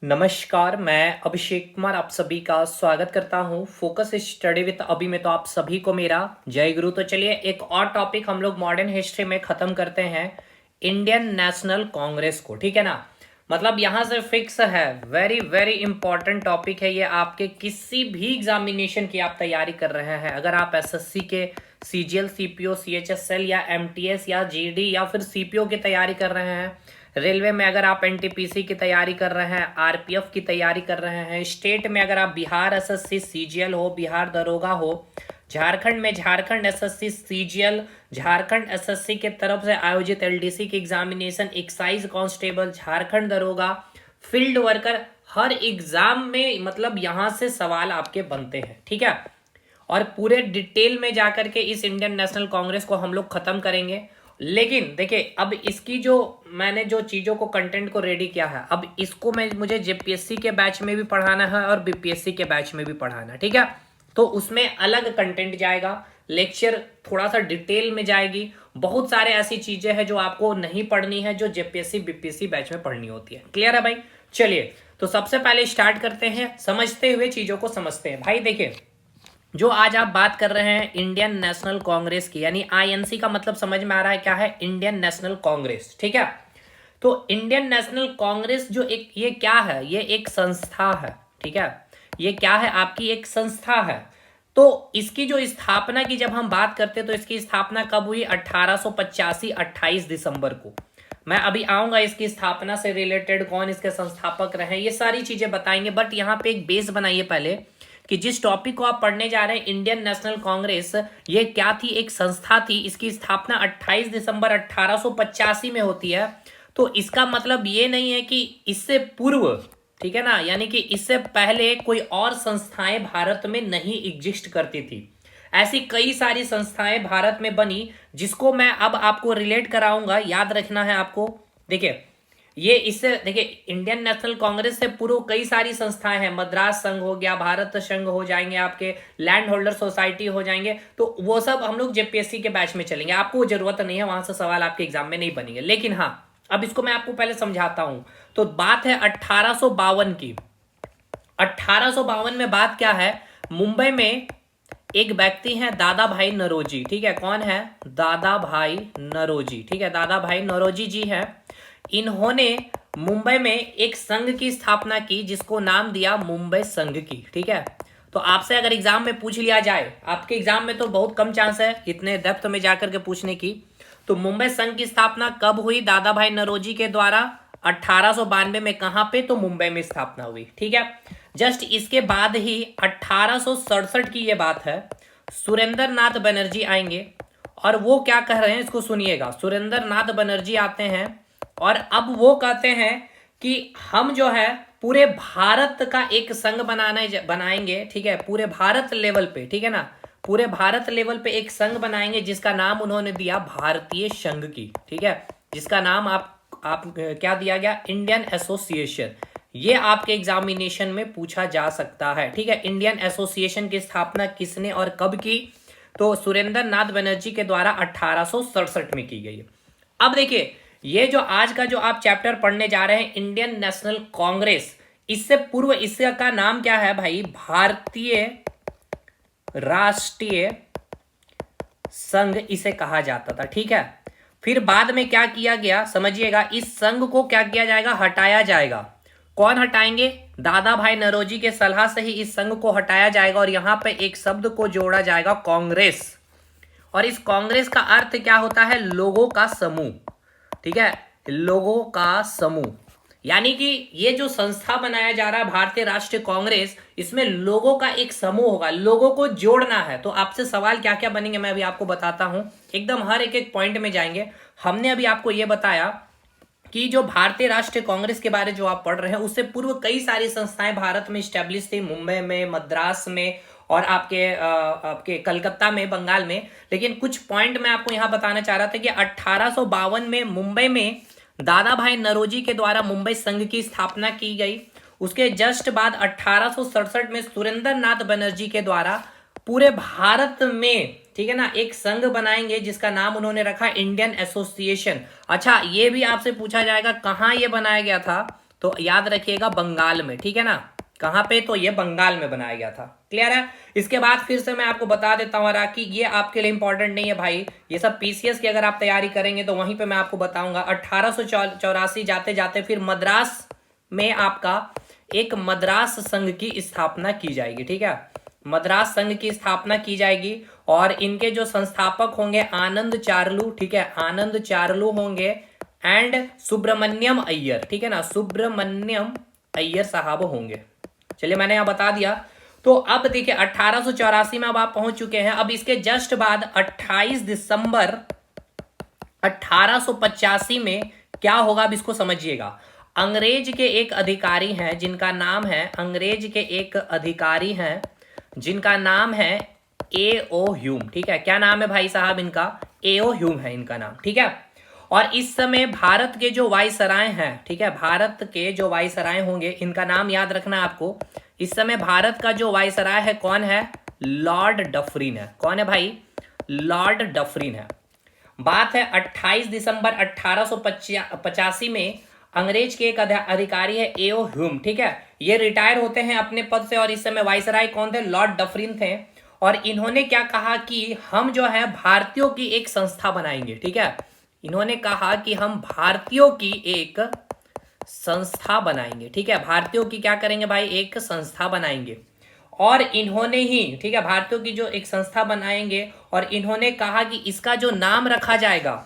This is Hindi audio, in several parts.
नमस्कार, मैं अभिषेक कुमार आप सभी का स्वागत करता हूं फोकस स्टडी विद अभी में। तो आप सभी को मेरा जय गुरु। तो चलिए एक और टॉपिक हम लोग मॉडर्न हिस्ट्री में खत्म करते हैं, इंडियन नेशनल कांग्रेस को। ठीक है ना, मतलब यहां से फिक्स है, वेरी वेरी इंपॉर्टेंट टॉपिक है ये। आपके किसी भी एग्जामिनेशन की आप तैयारी कर रहे हैं, अगर आप एसएससी के सीजीएल, सीपीओ, सीएचएसएल या एमटीएस या जीडी या फिर सीपीओ की तैयारी कर रहे हैं, रेलवे में अगर आप एनटीपीसी की तैयारी कर रहे हैं, आरपीएफ की तैयारी कर रहे हैं, स्टेट में अगर आप बिहार एसएससी सीजीएल हो, बिहार दरोगा हो, झारखंड में Jharkhand SSC CGL, Jharkhand SSC के तरफ से आयोजित एलडीसी की एग्जामिनेशन, एक्साइज कांस्टेबल, झारखंड दरोगा, फील्ड वर्कर, हर एग्जाम में मतलब यहां से सवाल आपके बनते हैं। ठीक है, और पूरे डिटेल में जाकर के इस इंडियन नेशनल कांग्रेस को हम लोग खत्म करेंगे। लेकिन देखिए, अब इसकी जो मैंने जो चीज़ों को कंटेंट को रेडी किया है, अब इसको मुझे जेपीएससी के बैच में भी पढ़ाना है और बीपीएससी के बैच में भी पढ़ाना है। ठीक है, तो उसमें अलग कंटेंट जाएगा, लेक्चर थोड़ा सा डिटेल में जाएगी। बहुत सारे ऐसी चीजें हैं जो आपको नहीं पढ़नी है, जो जेपीएससी बीपीएससी बैच में पढ़नी होती है। क्लियर है भाई? चलिए, तो सबसे पहले स्टार्ट करते हैं, समझते हुए चीजों को समझते हैं। भाई देखिए, जो आज आप बात कर रहे हैं इंडियन नेशनल कांग्रेस की, यानी आईएनसी का मतलब समझ में आ रहा है क्या है? Indian national Congress. ठीक है, तो इंडियन नेशनल कांग्रेस जो एक ये क्या है? ये एक संस्था है। ठीक है, ये क्या है? आपकी एक संस्था है। तो इसकी जो स्थापना की जब हम बात करते हैं, तो इसकी स्थापना कब हुई? 1885, 28 दिसंबर को। मैं अभी आऊंगा इसकी स्थापना से रिलेटेड, कौन इसके संस्थापक रहे, ये सारी चीजें बताएंगे। बट यहाँ पे एक बेस बनाइए पहले कि जिस टॉपिक को आप पढ़ने जा रहे हैं, इंडियन नेशनल कांग्रेस, ये क्या थी? एक संस्था थी। इसकी स्थापना 28 दिसंबर 1885 में होती है। तो इसका मतलब ये नहीं है कि इससे पूर्व, ठीक है ना, यानी कि इससे पहले कोई और संस्थाएं भारत में नहीं एग्जिस्ट करती थी। ऐसी कई सारी संस्थाएं भारत में बनी, जिसको मैं अब आपको रिलेट कराऊंगा। याद रखना है आपको। देखिए, ये इससे देखिए, इंडियन नेशनल कांग्रेस से पूर्व कई सारी संस्थाएं हैं। मद्रास संघ हो गया, भारत संघ हो जाएंगे, आपके लैंड होल्डर सोसाइटी हो जाएंगे। तो वो सब हम लोग जेपीएससी के बैच में चलेंगे, आपको जरूरत नहीं है, वहां से सवाल आपके एग्जाम में नहीं बनेंगे। लेकिन हाँ, अब इसको मैं आपको पहले समझाता हूं। तो बात है 1852 की। 1852 में बात क्या है? मुंबई में एक व्यक्ति है, दादा भाई नौरोजी। ठीक है, कौन है? दादा भाई नौरोजी। ठीक है, दादा भाई नौरोजी जी है। इन्होंने मुंबई में एक संघ की स्थापना की, जिसको नाम दिया मुंबई संघ की। ठीक है, तो आपसे अगर एग्जाम में पूछ लिया जाए, आपके एग्जाम में तो बहुत कम चांस है इतने डेप्थ में जाकर के पूछने की, तो मुंबई संघ की स्थापना कब हुई? दादा भाई नौरोजी के द्वारा 1892 में। कहां पे? तो मुंबई में स्थापना हुई। ठीक है, जस्ट इसके बाद ही 1867 की ये बात है, सुरेंद्र नाथ बनर्जी आएंगे। और वो क्या कह रहे हैं, इसको सुनिएगा। सुरेंद्र नाथ बनर्जी आते हैं और अब वो कहते हैं कि हम जो है पूरे भारत का एक संघ बनाएंगे। ठीक है, पूरे भारत लेवल पे, ठीक है ना, पूरे भारत लेवल पे एक संघ बनाएंगे, जिसका नाम उन्होंने दिया भारतीय संघ की। ठीक है, जिसका नाम आप क्या दिया गया? Indian association. ये आपके एग्जामिनेशन में पूछा जा सकता है। ठीक है, इंडियन एसोसिएशन की स्थापना किसने और कब की? तो सुरेंद्र नाथ बनर्जी के द्वारा 1867 में की गई। अब देखिए, ये जो आज का जो आप चैप्टर पढ़ने जा रहे हैं, इंडियन नेशनल कांग्रेस, इससे पूर्व इसका नाम क्या है भाई? भारतीय राष्ट्रीय संघ इसे कहा जाता था। ठीक है, फिर बाद में क्या किया गया समझिएगा, इस संघ को क्या किया जाएगा? हटाया जाएगा। कौन हटाएंगे? दादा भाई नौरोजी के सलाह से ही इस संघ को हटाया जाएगा और यहां पे एक शब्द को जोड़ा जाएगा, कांग्रेस। और इस कांग्रेस का अर्थ क्या होता है? लोगों का समूह। ठीक है, लोगों का समूह, यानी कि ये जो संस्था बनाया जा रहा है भारतीय राष्ट्रीय कांग्रेस, इसमें लोगों का एक समूह होगा, लोगों को जोड़ना है। तो आपसे सवाल क्या क्या बनेंगे मैं अभी आपको बताता हूं, एकदम हर एक एक पॉइंट में जाएंगे। हमने अभी आपको यह बताया कि जो भारतीय राष्ट्रीय कांग्रेस के बारे जो आप पढ़ रहे हैं, उससे पूर्व कई सारी संस्थाएं भारत में स्टैब्लिश थी, मुंबई में, मद्रास में और आपके कलकत्ता में, बंगाल में। लेकिन कुछ पॉइंट मैं आपको यहां बताना चाह रहा था कि 1852 में मुंबई में दादा भाई नौरोजी के द्वारा मुंबई संघ की स्थापना की गई। उसके जस्ट बाद 1867 में सुरेंद्र नाथ बनर्जी के द्वारा पूरे भारत में, ठीक है ना, एक संघ बनाएंगे, जिसका नाम उन्होंने रखा इंडियन एसोसिएशन। अच्छा, ये भी आपसे पूछा जाएगा कहां ये बनाया गया था? तो याद रखिएगा बंगाल में, ठीक है ना। कहाँ पे, तो ये बंगाल में बनाया गया था। क्लियर है। इसके बाद फिर से मैं आपको बता देता हूँ कि ये आपके लिए इंपॉर्टेंट नहीं है भाई, ये सब पीसीएस की अगर आप तैयारी करेंगे तो वहीं पे मैं आपको बताऊंगा। 1884 जाते जाते फिर मद्रास में आपका एक मद्रास संघ की स्थापना की जाएगी, ठीक है। मद्रास संघ की स्थापना की जाएगी और इनके जो संस्थापक होंगे आनंद चार्लू, ठीक है, आनंद चार्लू होंगे एंड सुब्रमण्यम अय्यर, ठीक है ना, सुब्रमण्यम अय्यर साहब होंगे। चलिए मैंने यहां बता दिया। तो अब देखिए 1884 में अब आप पहुंच चुके हैं। अब इसके जस्ट बाद 28 दिसंबर 1885 में क्या होगा, अब इसको समझिएगा। अंग्रेज के एक अधिकारी हैं जिनका नाम है, अंग्रेज के एक अधिकारी हैं जिनका नाम है ए.ओ. ह्यूम, ठीक है। क्या नाम है भाई साहब इनका, ए.ओ. ह्यूम है इनका नाम, ठीक है। और इस समय भारत के जो वायसराय हैं, ठीक है, भारत के जो वायसराय होंगे इनका नाम याद रखना आपको। इस समय भारत का जो वायसराय है कौन है, लॉर्ड डफरिन है। कौन है भाई, लॉर्ड डफरिन है। बात है 28 दिसंबर 1885 में अंग्रेज के एक अधिकारी है ए.ओ. ह्यूम, ठीक है। ये रिटायर होते हैं अपने पद से और इस समय वायसराय कौन थे, लॉर्ड डफरिन थे। और इन्होंने क्या कहा कि हम जो है भारतीयों की एक संस्था बनाएंगे, ठीक है। इन्होंने कहा कि हम भारतीयों की एक संस्था बनाएंगे, ठीक है। भारतीयों की क्या करेंगे भाई, एक संस्था बनाएंगे। और इन्होंने ही, ठीक है, भारतीयों की जो एक संस्था बनाएंगे और इन्होंने कहा कि इसका जो नाम रखा जाएगा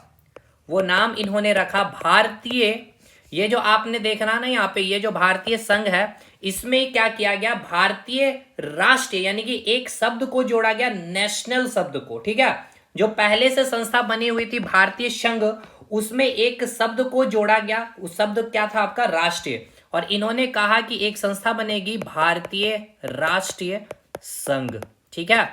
वो नाम इन्होंने रखा भारतीय, ये जो आपने देखना ना यहाँ पे, ये जो भारतीय संघ है इसमें क्या किया गया, भारतीय राष्ट्र यानी कि एक शब्द को जोड़ा गया, नेशनल शब्द को, ठीक है। जो पहले से संस्था बनी हुई थी भारतीय संघ, उसमें एक शब्द को जोड़ा गया, उस शब्द क्या था आपका, राष्ट्रीय। और इन्होंने कहा कि एक संस्था बनेगी भारतीय राष्ट्रीय संघ, ठीक है।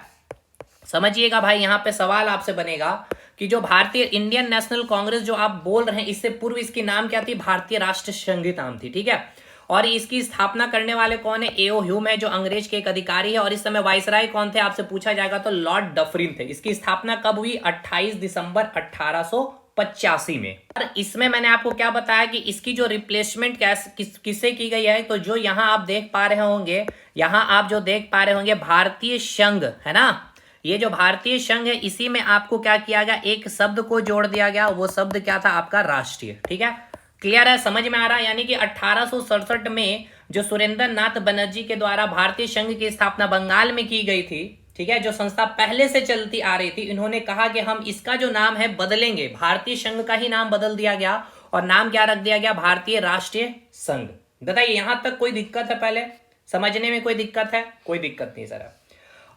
समझिएगा भाई, यहां पे सवाल आपसे बनेगा कि जो भारतीय इंडियन नेशनल कांग्रेस जो आप बोल रहे हैं, इससे पूर्व इसकी नाम क्या थी, भारतीय राष्ट्र संघ नाम थी, ठीक है। और इसकी स्थापना करने वाले कौन है, ए.ओ. ह्यूम है जो अंग्रेज के एक अधिकारी है। और इस समय वायसराय कौन थे आपसे पूछा जाएगा तो लॉर्ड डफरिन थे। इसकी स्थापना कब हुई, 28 दिसंबर 1885 में। और इसमें मैंने आपको क्या बताया कि इसकी जो रिप्लेसमेंट किससे की गई है, तो जो यहां आप देख पा रहे होंगे, यहां आप जो देख पा रहे होंगे भारतीय संघ है ना, ये जो भारतीय संघ है इसी में आपको क्या किया गया, एक शब्द को जोड़ दिया गया, वो शब्द क्या था आपका, राष्ट्रीय, ठीक है। क्लियर है, समझ में आ रहा है। यानी कि 1867 में जो सुरेंद्र नाथ बनर्जी के द्वारा भारतीय संघ की स्थापना बंगाल में की गई थी, ठीक है, जो संस्था पहले से चलती आ रही थी, इन्होंने कहा कि हम इसका जो नाम है बदलेंगे, भारतीय संघ का ही नाम बदल दिया गया और नाम क्या रख दिया गया, भारतीय राष्ट्रीय संघ। बताइए यहां तक कोई दिक्कत है, पहले समझने में कोई दिक्कत है, कोई दिक्कत नहीं सर।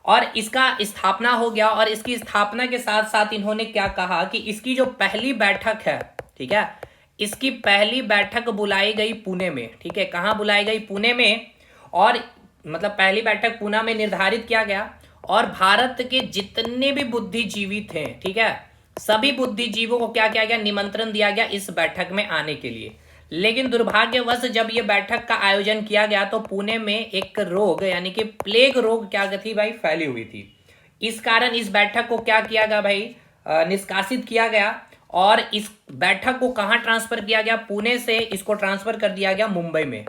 और इसका स्थापना हो गया और इसकी स्थापना के साथ साथ इन्होंने क्या कहा कि इसकी जो पहली बैठक है, ठीक है, इसकी पहली बैठक बुलाई गई पुणे में, ठीक है। कहां बुलाई गई, पुणे में। और मतलब पहली बैठक पुणे में निर्धारित किया गया और भारत के जितने भी बुद्धिजीवी थे, ठीक है, सभी बुद्धिजीवों को क्या किया गया, निमंत्रण दिया गया इस बैठक में आने के लिए। लेकिन दुर्भाग्यवश जब ये बैठक का आयोजन किया गया तो पुणे में एक रोग यानी कि प्लेग रोग क्या थी भाई, फैली हुई थी। इस कारण इस बैठक को क्या किया गया भाई, निष्कासित किया गया। और इस बैठक को कहां ट्रांसफर किया गया, पुणे से इसको ट्रांसफर कर दिया गया मुंबई में।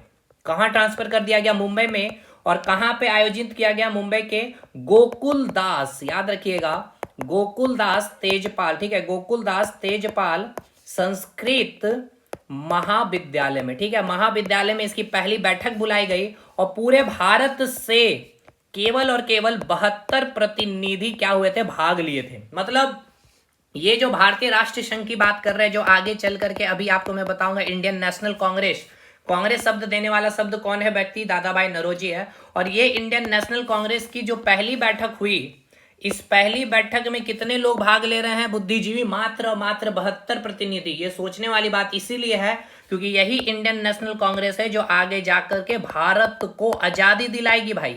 कहां ट्रांसफर कर दिया गया, मुंबई में। और कहां पे आयोजित किया गया, मुंबई के गोकुल दास, याद रखिएगा, गोकुल दास तेजपाल, ठीक है, गोकुल दास तेजपाल संस्कृत महाविद्यालय में, ठीक है, महाविद्यालय में इसकी पहली बैठक बुलाई गई। और पूरे भारत से केवल और केवल 72 प्रतिनिधि क्या हुए थे, भाग लिए थे। मतलब ये जो भारतीय राष्ट्रीय संघ की बात कर रहे हैं, जो आगे चल करके अभी आपको मैं बताऊंगा इंडियन नेशनल कांग्रेस, कांग्रेस शब्द देने वाला शब्द कौन है, व्यक्ति दादा भाई नौरोजी है। और ये इंडियन नेशनल कांग्रेस की जो पहली बैठक हुई, इस पहली बैठक में कितने लोग भाग ले रहे हैं, बुद्धिजीवी, मात्र 72 प्रतिनिधि। ये सोचने वाली बात इसीलिए है क्योंकि यही इंडियन नेशनल कांग्रेस है जो आगे जाकर के भारत को आजादी दिलाएगी भाई,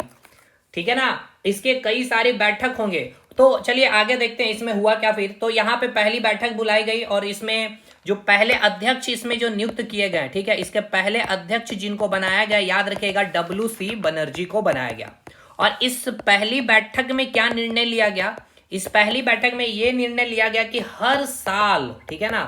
ठीक है ना। इसके कई सारे बैठक होंगे। तो चलिए आगे देखते हैं इसमें हुआ क्या फिर। तो यहाँ पे पहली बैठक बुलाई गई और इसमें जो पहले अध्यक्ष इसमें जो नियुक्त किए गए, ठीक है, इसके पहले अध्यक्ष जिनको बनाया गया, याद रखिएगा, WC बनर्जी को बनाया गया। और इस पहली बैठक में क्या निर्णय लिया गया, इस पहली बैठक में यह निर्णय लिया गया कि हर साल, ठीक है ना,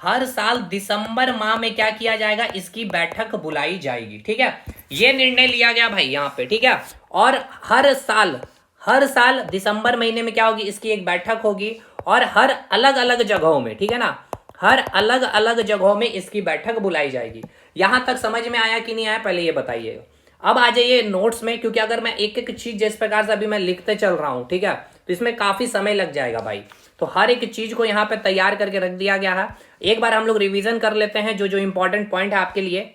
हर साल दिसंबर माह में क्या किया जाएगा, इसकी बैठक बुलाई जाएगी। ठीक है, ये निर्णय लिया गया भाई यहाँ पे। ठीक है, और हर साल दिसंबर महीने में क्या होगी, इसकी एक बैठक होगी, और हर अलग अलग जगहों में, ठीक है ना, हर अलग अलग जगहों में इसकी बैठक बुलाई जाएगी। यहां तक समझ में आया कि नहीं आया, पहले ये बताइएगा। अब आ जाइए नोट्स में, क्योंकि अगर मैं एक एक चीज जिस प्रकार से अभी मैं लिखते चल रहा हूं, ठीक है, तो इसमें काफी समय लग जाएगा भाई। तो हर एक चीज को यहाँ पे तैयार करके रख दिया गया है। एक बार हम लोग रिवीजन कर लेते हैं जो जो इंपॉर्टेंट पॉइंट है आपके लिए।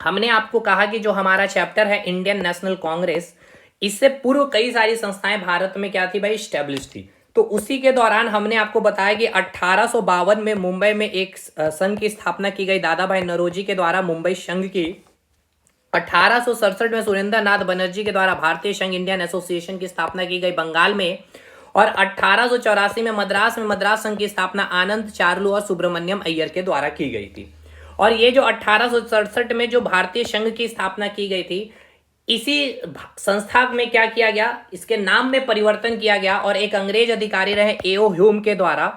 हमने आपको कहा कि जो हमारा चैप्टर है इंडियन नेशनल कांग्रेस, इससे पूर्व कई सारी संस्थाएं भारत में क्या थी भाई, स्टैब्लिश थी। तो उसी के दौरान हमने आपको बताया कि 1852 में मुंबई में एक संघ की स्थापना की गई दादा भाई नौरोजी के द्वारा, मुंबई संघ की। 1867 में सुरेंद्र नाथ बनर्जी के द्वारा भारतीय संघ इंडियन एसोसिएशन की स्थापना की गई बंगाल में। और 1884 में मद्रास संघ की स्थापना आनंद चार्लू और सुब्रमण्यम अय्यर के द्वारा की गई थी। और ये जो 1867 में जो भारतीय संघ की स्थापना की गई थी, इसी संस्था में क्या किया गया, इसके नाम में परिवर्तन किया गया, और एक अंग्रेज अधिकारी रहे एओ ह्यूम के द्वारा,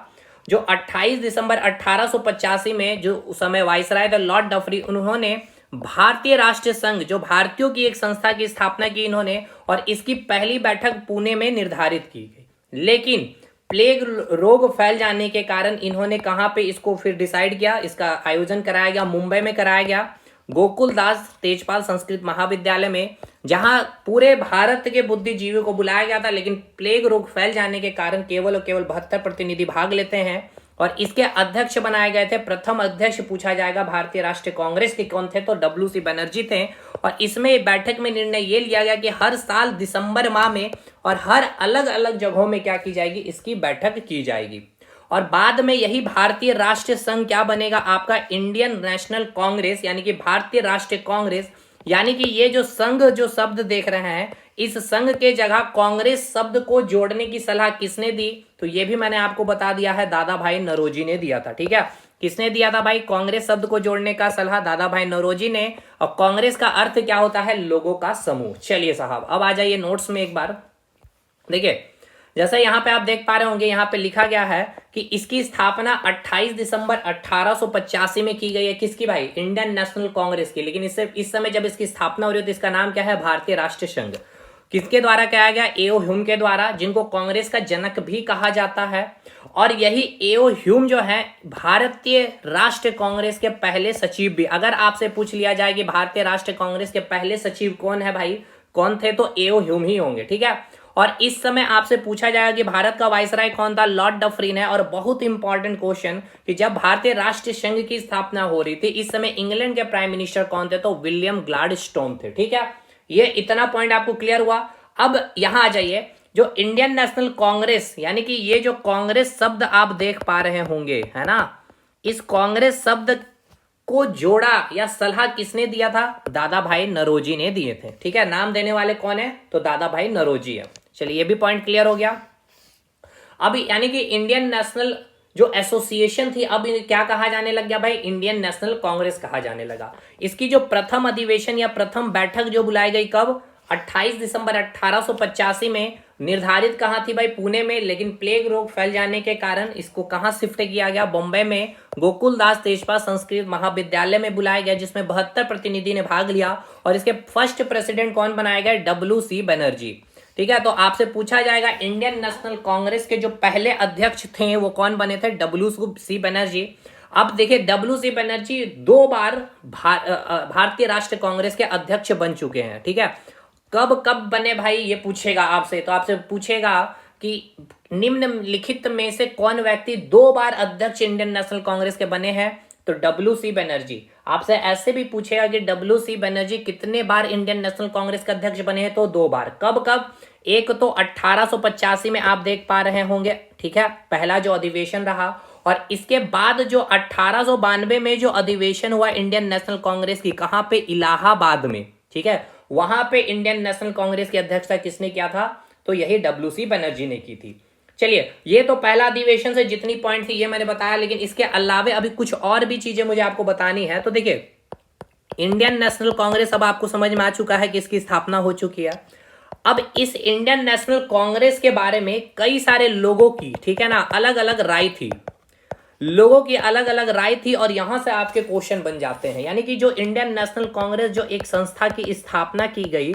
जो 28 दिसंबर 1885 में जो उस समय वाइसराय थे लॉर्ड डफरी, उन्होंने भारतीय राष्ट्रीय संघ, जो भारतीयों की एक संस्था की स्थापना की इन्होंने, और इसकी पहली बैठक पुणे में निर्धारित की गई। लेकिन प्लेग रोग फैल जाने के कारण इन्होंने कहां पे इसको फिर डिसाइड किया, इसका आयोजन कराया गया, मुंबई में कराया गया, गोकुल दास तेजपाल संस्कृत महाविद्यालय में, जहां पूरे भारत के बुद्धिजीवियों को बुलाया गया था। लेकिन प्लेग रोग फैल जाने के कारण केवल और केवल 72 प्रतिनिधि भाग लेते हैं, और इसके अध्यक्ष बनाए गए थे। प्रथम अध्यक्ष पूछा जाएगा भारतीय राष्ट्रीय कांग्रेस के कौन थे, तो डब्ल्यू.सी. बनर्जी थे। और इसमें बैठक में निर्णय ये लिया गया कि हर साल दिसंबर माह में और हर अलग अलग जगहों में क्या की जाएगी, इसकी बैठक की जाएगी। और बाद में यही भारतीय राष्ट्रीय संघ क्या बनेगा, आपका इंडियन नेशनल कांग्रेस, यानी कि भारतीय राष्ट्रीय कांग्रेस। यानी कि ये जो संघ जो शब्द देख रहे हैं, इस संघ के जगह कांग्रेस शब्द को जोड़ने की सलाह किसने दी, तो ये भी मैंने आपको बता दिया है, दादा भाई नौरोजी ने दिया था। ठीक है, किसने दिया था भाई, कांग्रेस शब्द को जोड़ने का सलाह दादा भाई नौरोजी ने। और कांग्रेस का अर्थ क्या होता है, लोगों का समूह। चलिए साहब, अब आ जाइए नोट्स में एक बार। देखिए, जैसा यहाँ पे आप देख पा रहे होंगे, यहाँ पे लिखा गया है कि इसकी स्थापना 28 दिसंबर 1885 में की गई है। किसकी भाई, इंडियन नेशनल कांग्रेस की। लेकिन इससे इस समय जब इसकी स्थापना हो रही है तो इसका नाम क्या है, भारतीय राष्ट्रीय संघ। किसके द्वारा किया गया, एओ ह्यूम के द्वारा, जिनको कांग्रेस का जनक भी कहा जाता है। और यही एओ ह्यूम जो है भारतीय राष्ट्रीय कांग्रेस के पहले सचिव भी। अगर आपसे पूछ लिया जाए कि भारतीय राष्ट्रीय कांग्रेस के पहले सचिव कौन है भाई, कौन थे, तो एओ ह्यूम ही होंगे। ठीक है, और इस समय आपसे पूछा जाएगा कि भारत का वाइसराय कौन था, लॉर्ड डफरिन है। और बहुत इंपॉर्टेंट क्वेश्चन कि जब भारतीय राष्ट्रीय संघ की स्थापना हो रही थी, इस समय इंग्लैंड के प्राइम मिनिस्टर कौन थे, तो विलियम ग्लाडस्टोन थे। ठीक है, ये इतना पॉइंट आपको क्लियर हुआ। अब यहां आ जाइए, जो इंडियन नेशनल कांग्रेस, यानी कि ये जो कांग्रेस शब्द आप देख पा रहे होंगे, है ना, इस कांग्रेस शब्द को जोड़ा या सलाह किसने दिया था, दादा भाई नौरोजी ने दिए थे। ठीक है, नाम देने वाले कौन है, तो दादा भाई नौरोजी है। चलिए, ये भी पॉइंट क्लियर हो गया। अब यानी कि इंडियन नेशनल जो एसोसिएशन थी, अब क्या कहा जाने लग गया भाई, इंडियन नेशनल कांग्रेस कहा जाने लगा। इसकी जो प्रथम अधिवेशन या प्रथम बैठक जो बुलाई गई कब, 28 दिसंबर 1885 में। निर्धारित कहाँ थी भाई, पुणे में। लेकिन प्लेग रोग फैल जाने के कारण इसको कहाँ शिफ्ट किया गया, बॉम्बे में गोकुल दास तेजपाल संस्कृत महाविद्यालय में बुलाया गया, जिसमें 72 प्रतिनिधि ने भाग लिया। और इसके फर्स्ट प्रेसिडेंट कौन बनाया गया, डब्ल्यू.सी. बनर्जी। ठीक है, तो आपसे पूछा जाएगा इंडियन नेशनल कांग्रेस के जो पहले अध्यक्ष थे वो कौन बने थे, डब्ल्यू.सी. बनर्जी। अब देखिए, डब्ल्यू.सी. बनर्जी 2 बार भारतीय राष्ट्रीय कांग्रेस के अध्यक्ष बन चुके हैं। ठीक है, कब कब बने भाई, ये पूछेगा आपसे। तो आपसे पूछेगा कि निम्नलिखित में से कौन व्यक्ति 2 बार अध्यक्ष इंडियन नेशनल कांग्रेस के बने हैं, तो डब्ल्यू.सी. बनर्जी। आपसे ऐसे भी पूछेगा कि डब्ल्यू.सी. बनर्जी कितने बार इंडियन नेशनल कांग्रेस के अध्यक्ष बने हैं, तो 2 बार। कब कब, एक तो 1885 में आप देख पा रहे होंगे, ठीक है, पहला जो अधिवेशन रहा। और इसके बाद जो 1892 में जो अधिवेशन हुआ इंडियन नेशनल कांग्रेस की, कहां पे, इलाहाबाद में। ठीक है, वहां पे इंडियन नेशनल कांग्रेस की अध्यक्षता किसने किया था, तो यही डब्ल्यू.सी. बनर्जी ने की थी। चलिए, ये तो पहला अधिवेशन से जितनी पॉइंट थी ये मैंने बताया। लेकिन इसके अलावे अभी कुछ और भी चीजें मुझे आपको बतानी है। तो देखिए, इंडियन नेशनल कांग्रेस अब आपको समझ में आ चुका है कि इसकी स्थापना हो चुकी है। अब इस इंडियन नेशनल कांग्रेस के बारे में कई सारे लोगों की, ठीक है ना, अलग अलग राय थी। लोगों की अलग अलग राय थी और यहां से आपके क्वेश्चन बन जाते हैं। यानी कि जो इंडियन नेशनल कांग्रेस जो एक संस्था की स्थापना की गई,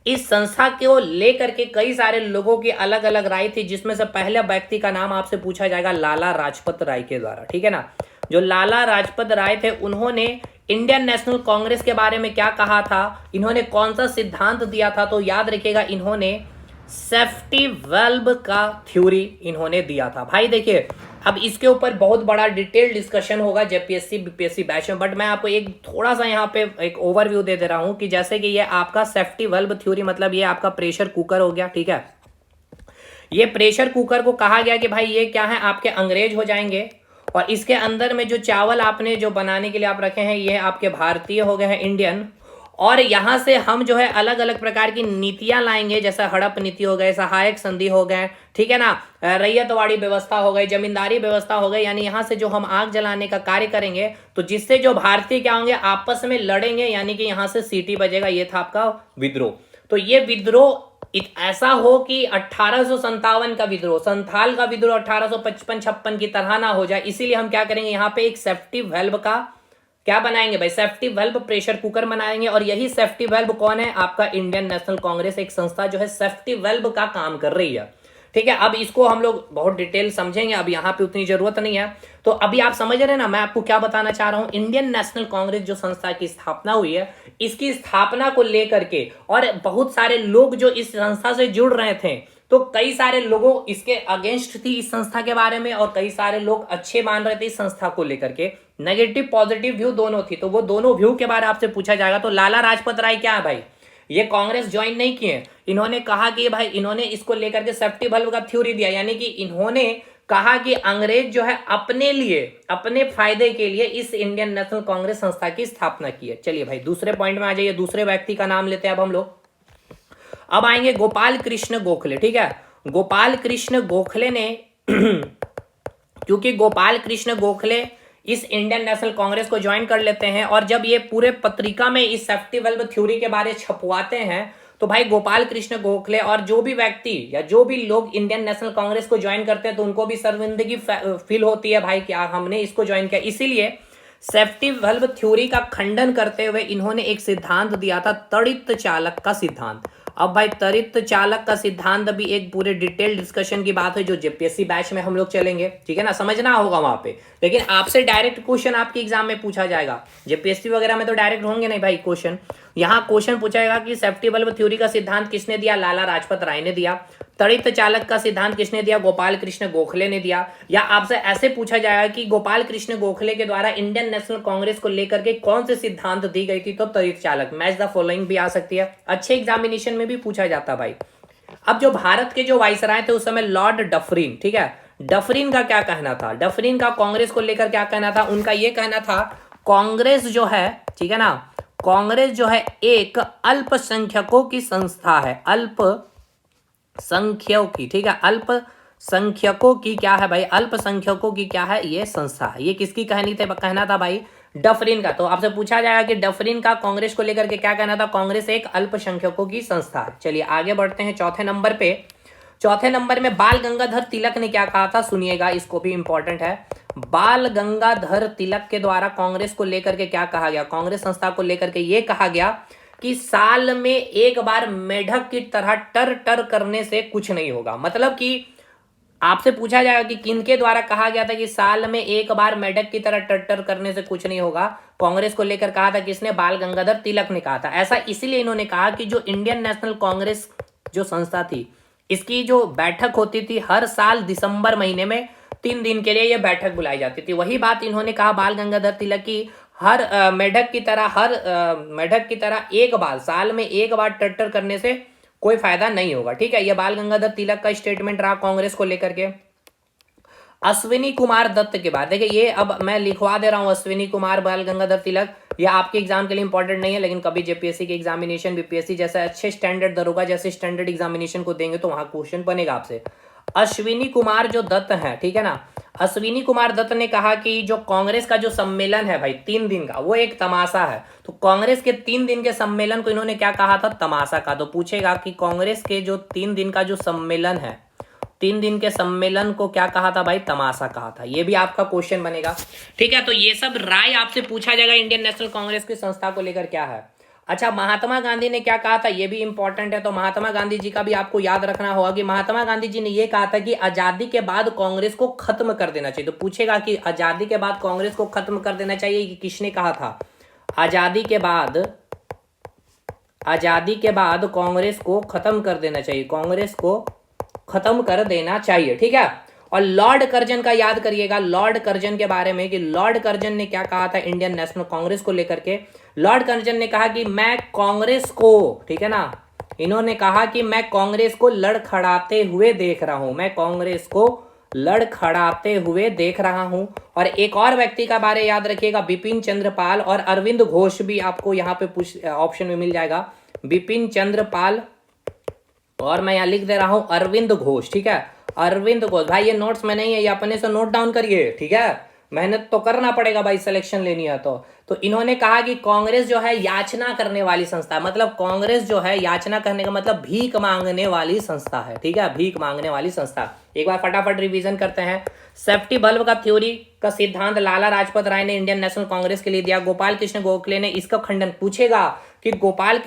इस संस्था को लेकर के कई सारे लोगों की अलग अलग राय थी, जिसमें से पहले व्यक्ति का नाम आपसे पूछा जाएगा लाला लाजपत राय के द्वारा, ठीक है ना। जो लाला लाजपत राय थे, उन्होंने इंडियन नेशनल कांग्रेस के बारे में क्या कहा था, इन्होंने कौन सा सिद्धांत दिया था, तो याद रखिएगा इन्होंने सेफ्टी वेल्व का थ्योरी इन्होंने दिया था। भाई देखिए, अब इसके ऊपर बहुत बड़ा डिटेल डिस्कशन होगा जेपीएससी बीपीएससी बैच में, बट मैं आपको एक थोड़ा सा यहाँ पे एक ओवरव्यू दे रहा हूँ कि जैसे कि ये आपका सेफ्टी वेल्व थ्योरी, मतलब ये आपका प्रेशर कुकर हो गया, ठीक है। ये प्रेशर कुकर को कहा गया कि भाई ये क्या है, आपके अंग्रेज हो जाएंगे, और इसके अंदर में जो चावल आपने जो बनाने के लिए आप रखे हैं, ये आपके भारतीय हो गए हैं, इंडियन। और यहां से हम जो है अलग अलग प्रकार की नीतियां लाएंगे, जैसा हड़प नीति हो गए, सहायक संधि हो गए, ठीक है ना, रैयतवाड़ी व्यवस्था हो गई, जमींदारी व्यवस्था हो गई। यानी यहां से जो हम आग जलाने का कार्य करेंगे, तो जिससे जो भारतीय क्या होंगे, आपस में लड़ेंगे, यानी कि यहां से सीटी बजेगा। ये था आपका विद्रोह। तो ये विद्रोह ऐसा हो कि 1857 का विद्रोह, संथाल का विद्रोह 1855-56 की तरह ना हो जाए, इसीलिए हम क्या करेंगे, यहाँ पे एक सेफ्टी वेल्व का क्या बनाएंगे भाई, सेफ्टी वेल्व प्रेशर कुकर बनाएंगे। और यही सेफ्टी वेल्व कौन है, आपका इंडियन नेशनल कांग्रेस, एक संस्था जो है सेफ्टी वेल्व का काम कर रही है, ठीक है। अब इसको हम लोग बहुत डिटेल समझेंगे, अब यहाँ पे उतनी जरूरत नहीं है। तो अभी आप समझ रहे हैं ना मैं आपको क्या बताना चाह रहा हूं। इंडियन नेशनल कांग्रेस जो संस्था की स्थापना हुई है, इसकी स्थापना को लेकर के और बहुत सारे लोग जो इस संस्था से जुड़ रहे थे, तो कई सारे लोगों इसके अगेंस्ट थी इस संस्था के बारे में, और कई सारे लोग अच्छे मान रहे थे इस संस्था को लेकर के। नेगेटिव पॉजिटिव व्यू दोनों थी, तो वो दोनों व्यू के बारे में आपसे पूछा जाएगा। तो लाला लाजपत राय क्या है भाई, ये कांग्रेस ज्वाइन नहीं किए, इन्होंने कहा कि भाई, इन्होंने इसको लेकर के सेफ्टी वेल्व का थ्योरी दिया, यानी कि इन्होंने कहा कि अंग्रेज जो है अपने लिए, अपने फायदे के लिए इस इंडियन नेशनल कांग्रेस संस्था की स्थापना की है। चलिए भाई दूसरे पॉइंट में आ जाइए, दूसरे व्यक्ति का नाम लेते हैं अब हम लोग। अब आएंगे गोपाल कृष्ण गोखले, ठीक है। गोपाल कृष्ण गोखले ने क्योंकि गोपाल कृष्ण गोखले इस इंडियन नेशनल कांग्रेस को ज्वाइन कर लेते हैं, और जब ये पूरे पत्रिका में इस सेफ्टी वेल्व थ्योरी के बारे छपवाते हैं, तो भाई गोपाल कृष्ण गोखले और जो भी व्यक्ति या जो भी लोग इंडियन नेशनल कांग्रेस को ज्वाइन करते हैं, तो उनको भी शर्मिंदगी फील होती है भाई, क्या हमने इसको ज्वाइन किया। इसीलिए सेफ्टी वेल्व थ्योरी का खंडन करते हुए इन्होंने एक सिद्धांत दिया था, त्वरित चालक का सिद्धांत। अब भाई त्वरित चालक का सिद्धांत भी एक पूरे डिटेल डिस्कशन की बात है, जो जेपीएससी बैच में हम लोग चलेंगे, ठीक है ना, समझना होगा वहां पे। लेकिन आपसे डायरेक्ट क्वेश्चन आपके एग्जाम में पूछा जाएगा, जेपीएससी वगैरह में तो डायरेक्ट होंगे नहीं भाई क्वेश्चन। यहाँ क्वेश्चन पूछाएगा कि सेफ्टी वेल्व थ्योरी का सिद्धांत किसने दिया, लाला लाजपत राय ने दिया। त्वरित चालक का सिद्धांत किसने दिया, गोपाल कृष्ण गोखले ने दिया। या आपसे ऐसे पूछा जाएगा कि गोपाल कृष्ण गोखले के द्वारा इंडियन नेशनल कांग्रेस को लेकर के कौन से सिद्धांत दी गई थी, तो त्वरित चालक, मैच द फॉलोइंग भी आ सकती है, अच्छे एग्जामिनेशन में भी पूछा जाता भाई। अब जो भारत के जो वाइसराय थे उस समय लॉर्ड डफरिन, ठीक है, डफरिन का क्या कहना था, डफरिन का कांग्रेस को लेकर क्या कहना था, उनका यह कहना था कांग्रेस जो है, ठीक है ना, कांग्रेस जो है एक अल्पसंख्यकों की संस्था है, अल्पसंख्यकों की, ठीक है, अल्पसंख्यकों की क्या है भाई, अल्पसंख्यकों की क्या है, ये संस्था है। ये किसकी कहना था भाई, डफरिन का। तो आपसे पूछा जाएगा कि डफरिन का कांग्रेस को लेकर के क्या कहना था, कांग्रेस एक अल्पसंख्यकों की संस्था है। चलिए आगे बढ़ते हैं चौथे नंबर पे। चौथे नंबर में बाल गंगाधर तिलक ने क्या कहा था, सुनिएगा, इसको भी इंपॉर्टेंट है। बाल गंगाधर तिलक के द्वारा कांग्रेस को लेकर के क्या कहा गया, कांग्रेस संस्था को लेकर के ये कहा गया कि साल में एक बार मेढक की तरह टर टर करने से कुछ नहीं होगा। मतलब कि आपसे पूछा जाएगा कि किनके द्वारा कहा गया था कि साल में एक बार मेढक की तरह टर टर करने से कुछ नहीं होगा, कांग्रेस को लेकर कहा था किसने, बाल गंगाधर तिलक ने कहा था। ऐसा इसलिए इन्होंने कहा कि जो इंडियन नेशनल कांग्रेस जो संस्था थी, इसकी जो बैठक होती थी हर साल दिसंबर महीने में 3 दिन के लिए यह बैठक बुलाई जाती थी। वही बात इन्होंने कहा बाल गंगाधर तिलक की, हर मेढक की तरह एक बार, साल में एक बार टट्टर करने से कोई फायदा नहीं होगा, ठीक है। यह बाल गंगाधर तिलक का स्टेटमेंट रहा कांग्रेस को लेकर के। अश्विनी कुमार दत्त के बाद देखिए, ये अब मैं लिखवा दे रहा हूं, अश्विनी कुमार बाल गंगाधर तिलक, ये आपके एग्जाम के लिए इंपॉर्टेंट नहीं है, लेकिन कभी जेपीएससी के एग्जामिनेशन, बीपीएससी जैसे अच्छे स्टैंडर्ड दरोगा जैसे स्टैंडर्ड एग्जामिनेशन को देंगे तो वहां क्वेश्चन बनेगा आपसे। अश्विनी कुमार जो दत्त है, ठीक है ना, अश्विनी कुमार दत्त ने कहा कि जो कांग्रेस का जो सम्मेलन है भाई 3 दिन का, वो एक तमाशा है। तो कांग्रेस के 3 दिन के सम्मेलन को इन्होंने क्या कहा था, तमाशा का। तो पूछेगा कि कांग्रेस के जो 3 दिन का जो सम्मेलन है 3 दिन के सम्मेलन को क्या कहा था भाई? तमाशा कहा था। ये भी आपका क्वेश्चन बनेगा, ठीक है। तो ये सब राय आपसे पूछा जाएगा इंडियन नेशनल कांग्रेस की संस्था को लेकर क्या है। अच्छा, महात्मा गांधी ने क्या कहा था, ये भी इंपॉर्टेंट है। तो महात्मा गांधी जी का भी आपको याद रखना होगा कि महात्मा गांधी जी ने ये कहा था कि आजादी के बाद कांग्रेस को खत्म कर देना चाहिए। तो पूछेगा कि आजादी के बाद कांग्रेस को खत्म कर देना चाहिए, कि किसने कहा था? आजादी के बाद कांग्रेस को खत्म कर देना चाहिए, कांग्रेस को खत्म कर देना चाहिए, ठीक है। और लॉर्ड कर्जन का याद करिएगा, लॉर्ड कर्जन के बारे में, कि लॉर्ड कर्जन ने क्या कहा था इंडियन नेशनल कांग्रेस को लेकर के। लॉर्ड कर्जन ने कहा कि मैं कांग्रेस को, ठीक है ना, इन्होंने कहा कि मैं कांग्रेस को लड़खड़ाते हुए देख रहा हूं, मैं कांग्रेस को लड़खड़ाते हुए देख रहा हूं। और एक और व्यक्ति का बारे याद रखिएगा, बिपिन चंद्र पाल और अरविंद घोष भी आपको यहाँ पे ऑप्शन में मिल जाएगा, बिपिन चंद्र पाल और मैं यहाँ लिख दे रहा हूं अरविंद घोष, ठीक है। अरविंद घोष भाई, ये नोट्स में नहीं है, ये अपने से नोट डाउन करिए, ठीक है। मेहनत तो करना पड़ेगा भाई, सिलेक्शन लेनी है तो इन्होंने कहा कि कांग्रेस जो है याचना करने वाली संस्था है। मतलब कांग्रेस जो है याचना करने का मतलब भीख मांगने वाली संस्था है, ठीक है, भीख मांगने वाली संस्था। एक बार फटाफट रिवीजन करते हैं। सेफ्टी बल्ब का थ्योरी का सिद्धांत लाला लाजपत राय ने इंडियन नेशनल कांग्रेस के लिए दिया। गोपाल कृष्ण गोखले ने इसका खंडन, पूछेगा कि गोपाल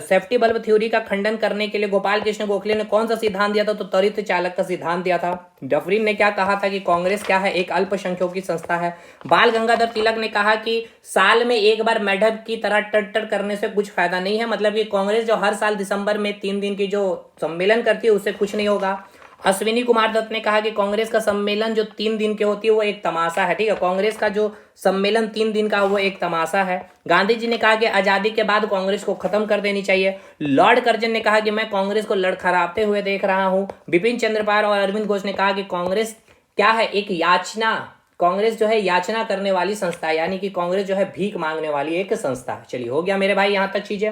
सेफ्टी बल्ब थ्योरी का खंडन करने के लिए गोपाल कृष्ण गोखले ने कौन सा सिद्धांत दिया था? तो त्वरित चालक का सिद्धांत दिया था। डफरिन ने क्या कहा था कि कांग्रेस क्या है? एक अल्पसंख्यकों की संस्था है। बाल गंगाधर तिलक ने कहा कि साल में एक बार मेढक की तरह टट्टर करने से कुछ फायदा नहीं है। मतलब कि कांग्रेस जो हर साल दिसंबर में 3 दिन की जो सम्मेलन करती है उससे कुछ नहीं होगा। अश्विनी कुमार दत्त ने कहा कि कांग्रेस का सम्मेलन जो 3 दिन के होती है वो एक तमाशा है, ठीक है। कांग्रेस का जो सम्मेलन 3 दिन का वो एक तमाशा है। गांधी जी ने कहा कि आजादी के बाद कांग्रेस को खत्म कर देनी चाहिए। लॉर्ड कर्जन ने कहा कि मैं कांग्रेस को लड़खड़ाते हुए देख रहा हूं। बिपिन चंद्र पाल और अरविंद घोष ने कहा कि कांग्रेस क्या है? एक याचना, कांग्रेस जो है याचना करने वाली संस्था है, यानी कि कांग्रेस जो है भीख मांगने वाली एक संस्था है। चलिए, हो गया मेरे भाई यहां तक चीजें।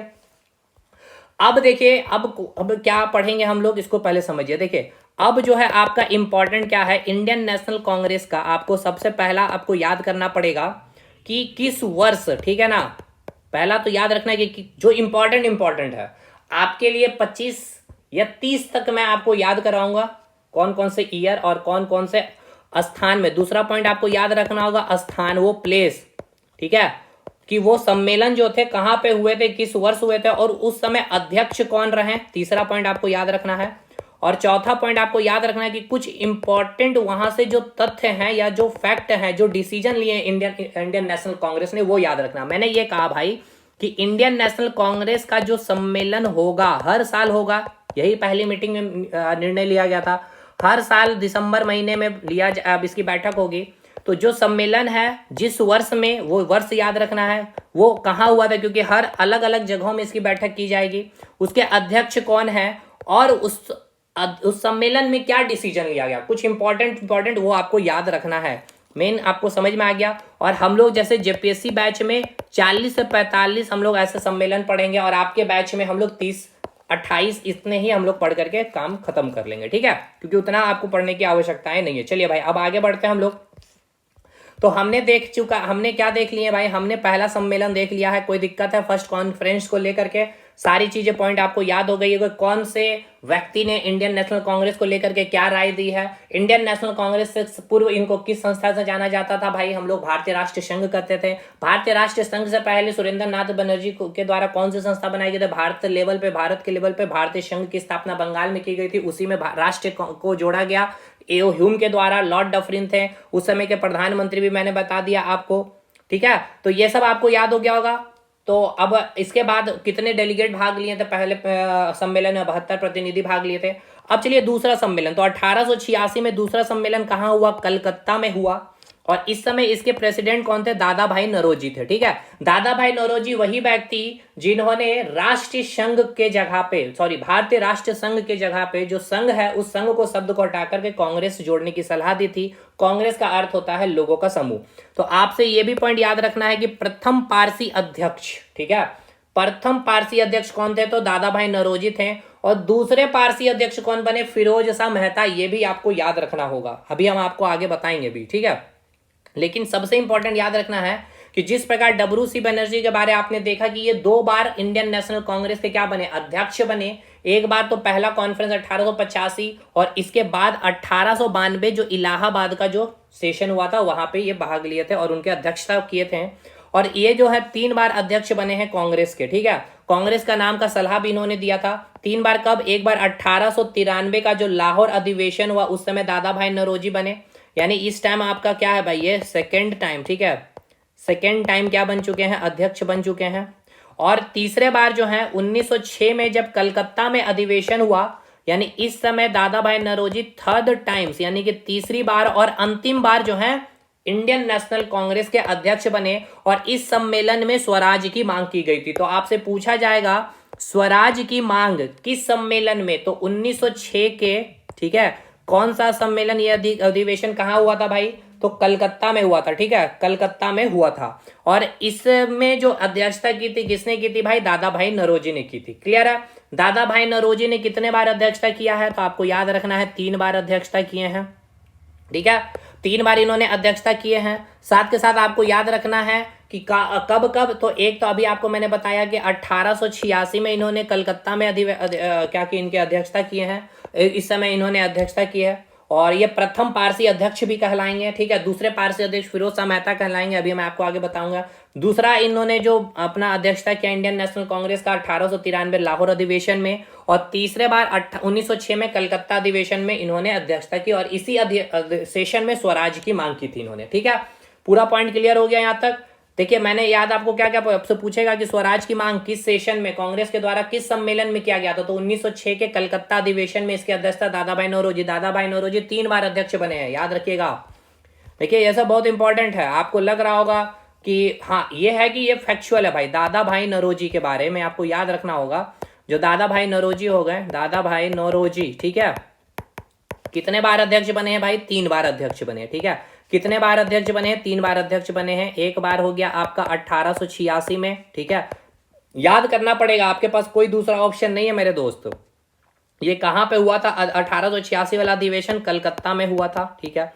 अब देखिए, अब क्या पढ़ेंगे हम लोग, इसको पहले समझिए। देखिए, अब जो है आपका इंपॉर्टेंट क्या है, इंडियन नेशनल कांग्रेस का आपको सबसे पहला आपको याद करना पड़ेगा कि किस वर्ष, ठीक है ना। पहला तो याद रखना है कि जो इंपॉर्टेंट है आपके लिए 25 या 30 तक मैं आपको याद कराऊंगा कौन कौन से ईयर और कौन कौन से स्थान में। दूसरा पॉइंट आपको याद रखना होगा स्थान, वो प्लेस, ठीक है, कि वो सम्मेलन जो थे कहां पे हुए थे, किस वर्ष हुए थे और उस समय अध्यक्ष कौन रहे। तीसरा पॉइंट आपको याद रखना है। और चौथा पॉइंट आपको याद रखना है कि कुछ इंपॉर्टेंट वहां से जो तथ्य हैं या जो फैक्ट हैं, जो डिसीजन लिए इंडियन नेशनल कांग्रेस ने, वो याद रखना। मैंने ये कहा भाई कि इंडियन नेशनल कांग्रेस का जो सम्मेलन होगा हर साल होगा, यही पहली मीटिंग में निर्णय लिया गया था। हर साल दिसंबर महीने में अब इसकी बैठक होगी। तो जो सम्मेलन है जिस वर्ष में, वो वर्ष याद रखना है, वो कहाँ हुआ था, क्योंकि हर अलग अलग जगहों में इसकी बैठक की जाएगी। उसके अध्यक्ष कौन है और उस सम्मेलन में क्या डिसीजन लिया गया, कुछ इंपॉर्टेंट वो आपको याद रखना है। मेन आपको समझ में आ गया। और हम लोग जैसे जेपीएससी बैच में 40 से 45 हम लोग ऐसे सम्मेलन पढ़ेंगे और आपके बैच में हम लोग 30-28 इतने ही हम लोग पढ़ करके काम खत्म कर लेंगे, ठीक है, क्योंकि उतना आपको पढ़ने की आवश्यकताएं नहीं है। चलिए भाई, अब आगे बढ़ते हैं हम लोग। तो हमने क्या देख लिए भाई, हमने पहला सम्मेलन देख लिया है, कोई दिक्कत है? फर्स्ट कॉन्फ्रेंस को लेकर के सारी चीजें पॉइंट आपको याद हो गई है। कौन से व्यक्ति ने इंडियन नेशनल कांग्रेस को लेकर के क्या राय दी है। इंडियन नेशनल कांग्रेस से पूर्व इनको किस संस्था से जाना जाता था भाई? हम लोग भारतीय राष्ट्रीय संघ करते थे। भारतीय राष्ट्रीय संघ से पहले सुरेंद्र नाथ बनर्जी के द्वारा कौन सी संस्था बनाई गई थी? भारत के लेवल पे भारतीय संघ की स्थापना बंगाल में की गई थी, उसी में राष्ट्र को जोड़ा गया। एओ ह्यूम के द्वारा। लॉर्ड डफरिन थे उस समय के प्रधानमंत्री, भी मैंने बता दिया आपको, ठीक है। तो ये सब आपको याद हो गया होगा। तो अब इसके बाद कितने डेलीगेट भाग लिए थे? पहले सम्मेलन में 72 प्रतिनिधि भाग लिए थे। अब चलिए दूसरा सम्मेलन, तो 1886 में दूसरा सम्मेलन कहाँ हुआ? कलकत्ता में हुआ। और इस समय इसके प्रेसिडेंट कौन थे? दादा भाई नौरोजी थे, ठीक है। दादा भाई नौरोजी वही व्यक्ति जिन्होंने राष्ट्रीय संघ के जगह पे, भारतीय राष्ट्रीय संघ के जगह पे जो संघ है उस संघ को शब्द को हटा करके कांग्रेस से जोड़ने की सलाह दी थी। कांग्रेस का अर्थ होता है लोगों का समूह। तो आपसे यह भी पॉइंट याद रखना है कि प्रथम पारसी अध्यक्ष, ठीक है, प्रथम पारसी अध्यक्ष कौन थे? तो दादा भाई नौरोजी थे। और दूसरे पारसी अध्यक्ष कौन बने? फिरोज शाह मेहता। ये भी आपको याद रखना होगा, अभी हम आपको आगे बताएंगे भी, ठीक है। लेकिन सबसे इंपॉर्टेंट याद रखना है कि जिस प्रकार डब्ल्यू सी बनर्जी के बारे आपने देखा कि ये 2 बार इंडियन नेशनल कांग्रेस के क्या बने? अध्यक्ष बने। एक बार तो पहला कॉन्फ्रेंस 1885 और इसके बाद 1892 जो इलाहाबाद का जो सेशन हुआ था वहां पे ये भाग लिए थे और उनके अध्यक्षता किए थे। और ये जो है 3 बार अध्यक्ष बने हैं कांग्रेस के, ठीक है। कांग्रेस का नाम का सलाह भी इन्होंने दिया था 3 बार। कब? एक बार 1893 का जो लाहौर अधिवेशन हुआ उस समय दादा भाई नौरोजी बने, यानी इस टाइम आपका क्या है भाई, ये सेकेंड टाइम, ठीक है, सेकेंड टाइम क्या बन चुके हैं, अध्यक्ष बन चुके हैं। और तीसरे बार जो है 1906 में जब कलकत्ता में अधिवेशन हुआ, यानी इस समय दादा भाई नौरोजी थर्ड टाइम्स यानी कि तीसरी बार और अंतिम बार जो है इंडियन नेशनल कांग्रेस के अध्यक्ष बने। और इस सम्मेलन में स्वराज की मांग की गई थी। तो आपसे पूछा जाएगा स्वराज की मांग किस सम्मेलन में, तो 1906 के, ठीक है, कौन सा सम्मेलन, ये अधिवेशन कहां हुआ था भाई, तो कलकत्ता में हुआ था, ठीक है, कलकत्ता में हुआ था। और इसमें जो अध्यक्षता की थी किसने की थी भाई, दादा भाई नौरोजी ने की थी। क्लियर है? दादा भाई नौरोजी ने कितने बार अध्यक्षता किया है, तो आपको याद रखना है 3 बार अध्यक्षता किए हैं, ठीक है, 3 बार इन्होंने अध्यक्षता किए हैं। साथ के साथ आपको याद रखना है कि कब कब, तो एक तो अभी आपको मैंने बताया कि 1886 में इन्होंने कलकत्ता में क्या की इनके अध्यक्षता किए हैं, इस समय इन्होंने अध्यक्षता की है। और ये प्रथम पारसी अध्यक्ष भी कहलाएंगे, ठीक है। दूसरे पारसी अध्यक्ष फिरोज शाह मेहता कहलाएंगे, अभी मैं आपको आगे बताऊंगा। दूसरा इन्होंने जो अपना अध्यक्षता किया इंडियन नेशनल कांग्रेस का 1893 लाहौर अधिवेशन में, और तीसरे बार 1906 में कलकत्ता अधिवेशन में इन्होंने अध्यक्षता की और इसी सेशन में स्वराज की मांग की थी इन्होंने, ठीक है। पूरा पॉइंट क्लियर हो गया यहां तक? देखिए मैंने याद आपको क्या क्या आपसे पूछेगा कि स्वराज की मांग किस सेशन में कांग्रेस के द्वारा किस सम्मेलन में किया गया था, तो 1906 के कलकत्ता अधिवेशन में इसकी अध्यक्षता दादा भाई नौरोजी। दादा भाई नौरोजी 3 बार अध्यक्ष बने हैं, याद रखिएगा। देखिए ये सब बहुत इंपॉर्टेंट है, आपको लग रहा होगा कि हाँ ये है कि ये फैक्चुअल है भाई, दादा भाई नौरोजी के बारे में आपको याद रखना होगा। जो दादा भाई नौरोजी हो गए, दादा भाई नौरोजी, ठीक है, कितने बार अध्यक्ष बने हैं भाई, 3 बार अध्यक्ष बने हैं, ठीक है। कितने बार अध्यक्ष बने हैं, 3 बार अध्यक्ष बने हैं। एक बार हो गया आपका 1886 में, ठीक है, याद करना पड़ेगा, आपके पास कोई दूसरा ऑप्शन नहीं है मेरे दोस्त। ये कहां पे हुआ था, 1886 वाला अधिवेशन कलकत्ता में हुआ था, ठीक है।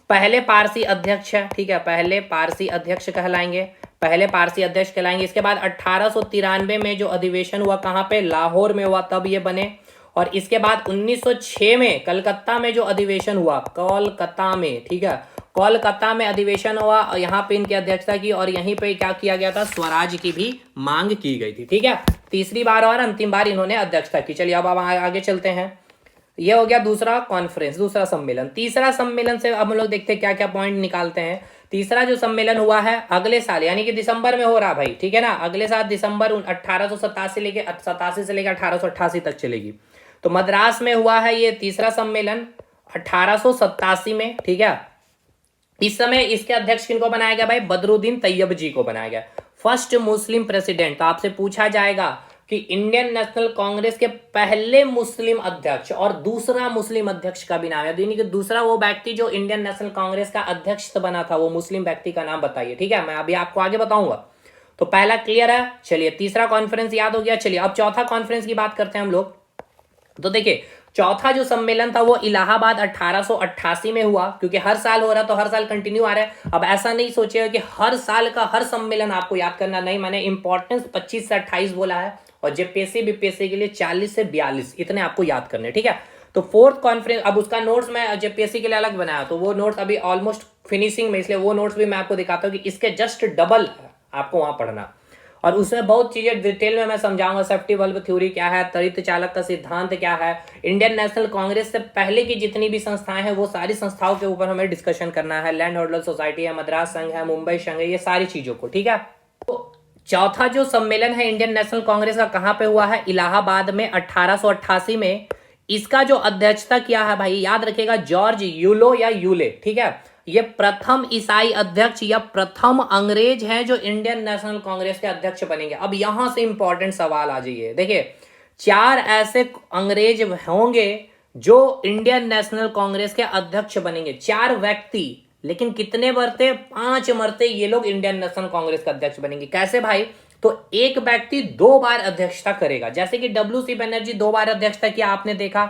पहले पारसी अध्यक्ष है, ठीक है, पहले पारसी अध्यक्ष कहलाएंगे, पहले पारसी अध्यक्ष कहलाएंगे। इसके बाद 1893 में जो अधिवेशन हुआ कहां पे, लाहौर में हुआ, तब ये बने। और इसके बाद 1906 में कलकत्ता में जो अधिवेशन हुआ, कोलकाता में, ठीक है, कोलकाता में अधिवेशन हुआ, यहाँ पे इनकी अध्यक्षता की और यहीं पे क्या किया गया था, स्वराज की भी मांग की गई थी, ठीक है। तीसरी बार और अंतिम बार इन्होंने अध्यक्षता की। चलिए अब आगे चलते हैं। ये हो गया दूसरा कॉन्फ्रेंस, दूसरा सम्मेलन। तीसरा सम्मेलन से अब हम लोग देखते हैं क्या क्या पॉइंट निकालते हैं। तीसरा जो सम्मेलन हुआ है अगले साल यानी कि दिसंबर में हो रहा भाई, ठीक है ना, अगले साल दिसंबर 1887 से लेकर 1888 तक चलेगी। तो मद्रास में हुआ है ये तीसरा सम्मेलन 1887 में, ठीक है। इस समय इसके अध्यक्ष किनको बनाया गया भाई, बदरुद्दीन तैयब जी को बनाया गया, फर्स्ट मुस्लिम प्रेसिडेंट। तो आपसे पूछा जाएगा कि इंडियन नेशनल कांग्रेस के पहले मुस्लिम अध्यक्ष और दूसरा मुस्लिम अध्यक्ष का भी नाम है, यानी कि दूसरा वो व्यक्ति जो इंडियन नेशनल कांग्रेस का अध्यक्ष बना था, वो मुस्लिम व्यक्ति का नाम बताइए, ठीक है, मैं अभी आपको आगे बताऊंगा। तो पहला क्लियर है। चलिए तीसरा कॉन्फ्रेंस याद हो गया। चलिए अब चौथा कॉन्फ्रेंस की बात करते हैं हम लोग। तो देखिए चौथा जो सम्मेलन था वो इलाहाबाद 1888 में हुआ, क्योंकि हर साल हो रहा तो हर साल कंटिन्यू आ रहा है। अब ऐसा नहीं सोचिएगा कि हर साल का हर सम्मेलन आपको याद करना, नहीं, मैंने इंपॉर्टेंस 25 से 28 बोला है और जेपीएससी बीपीएससी के लिए 40 से 42 इतने आपको याद करने, ठीक है। तो फोर्थ कॉन्फ्रेंस, अब उसका नोट्स मैं जेपीएससी के लिए अलग बनाया, तो वो नोट्स अभी ऑलमोस्ट फिनिशिंग में, इसलिए वो नोट्स भी मैं आपको दिखाता हूँ कि इसके जस्ट डबल आपको वहां पढ़ना, और उसमें बहुत चीजें डिटेल में मैं समझाऊंगा। सेफ्टी बल्ब थ्योरी क्या है, त्वरित चालक का सिद्धांत क्या है, इंडियन नेशनल कांग्रेस से पहले की जितनी भी संस्थाएं हैं वो सारी संस्थाओं के ऊपर हमें डिस्कशन करना है। लैंड होल्डर सोसाइटी है, मद्रास संघ है, मुंबई संघ है, ये सारी चीजों को, ठीक है। तो चौथा जो सम्मेलन है इंडियन नेशनल कांग्रेस का कहां पे हुआ है, इलाहाबाद में 1888 में। इसका जो अध्यक्षता किया है भाई, याद रखिएगा, जॉर्ज यूलो या यूले, ठीक है। ये प्रथम ईसाई अध्यक्ष या प्रथम अंग्रेज हैं जो इंडियन नेशनल कांग्रेस के अध्यक्ष बनेंगे। अब यहां से इंपॉर्टेंट सवाल आ जाइए। देखिए 4 ऐसे अंग्रेज होंगे जो इंडियन नेशनल कांग्रेस के अध्यक्ष बनेंगे, 4 व्यक्ति, लेकिन कितने मरते, 5 मरते ये लोग इंडियन नेशनल कांग्रेस के अध्यक्ष बनेंगे। कैसे भाई, तो एक व्यक्ति 2 बार अध्यक्षता करेगा, जैसे कि डब्ल्यू.सी. बनर्जी 2 बार अध्यक्षता किया, आपने देखा,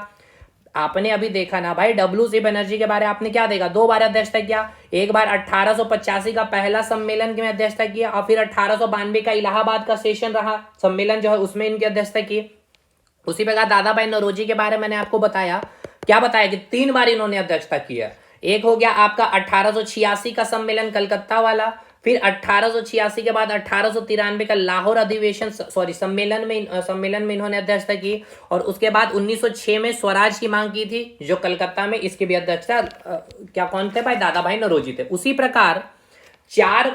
आपने अभी देखा ना भाई, डब्ल्यू.सी. बनर्जी के बारे में आपने क्या देखा, 2 बार अध्यक्षता किया। एक बार 1885 का पहला सम्मेलन में अध्यक्षता किया और फिर 1892 का इलाहाबाद का सेशन रहा सम्मेलन जो है उसमें इनकी अध्यक्षता की। उसी प्रकार दादा भाई नौरोजी के बारे में मैंने आपको बताया, क्या बताया कि 3 बार इन्होंने अध्यक्षता की है। एक हो गया आपका 1886 का सम्मेलन कलकत्ता वाला, फिर 1886 के बाद 1893 का लाहौर अधिवेशन सम्मेलन में इन्होंने अध्यक्षता की, और उसके बाद 1906 में स्वराज की मांग की थी जो कलकत्ता में, इसकी भी अध्यक्षता क्या कौन थे भाई, दादा भाई नौरोजी थे। उसी प्रकार 4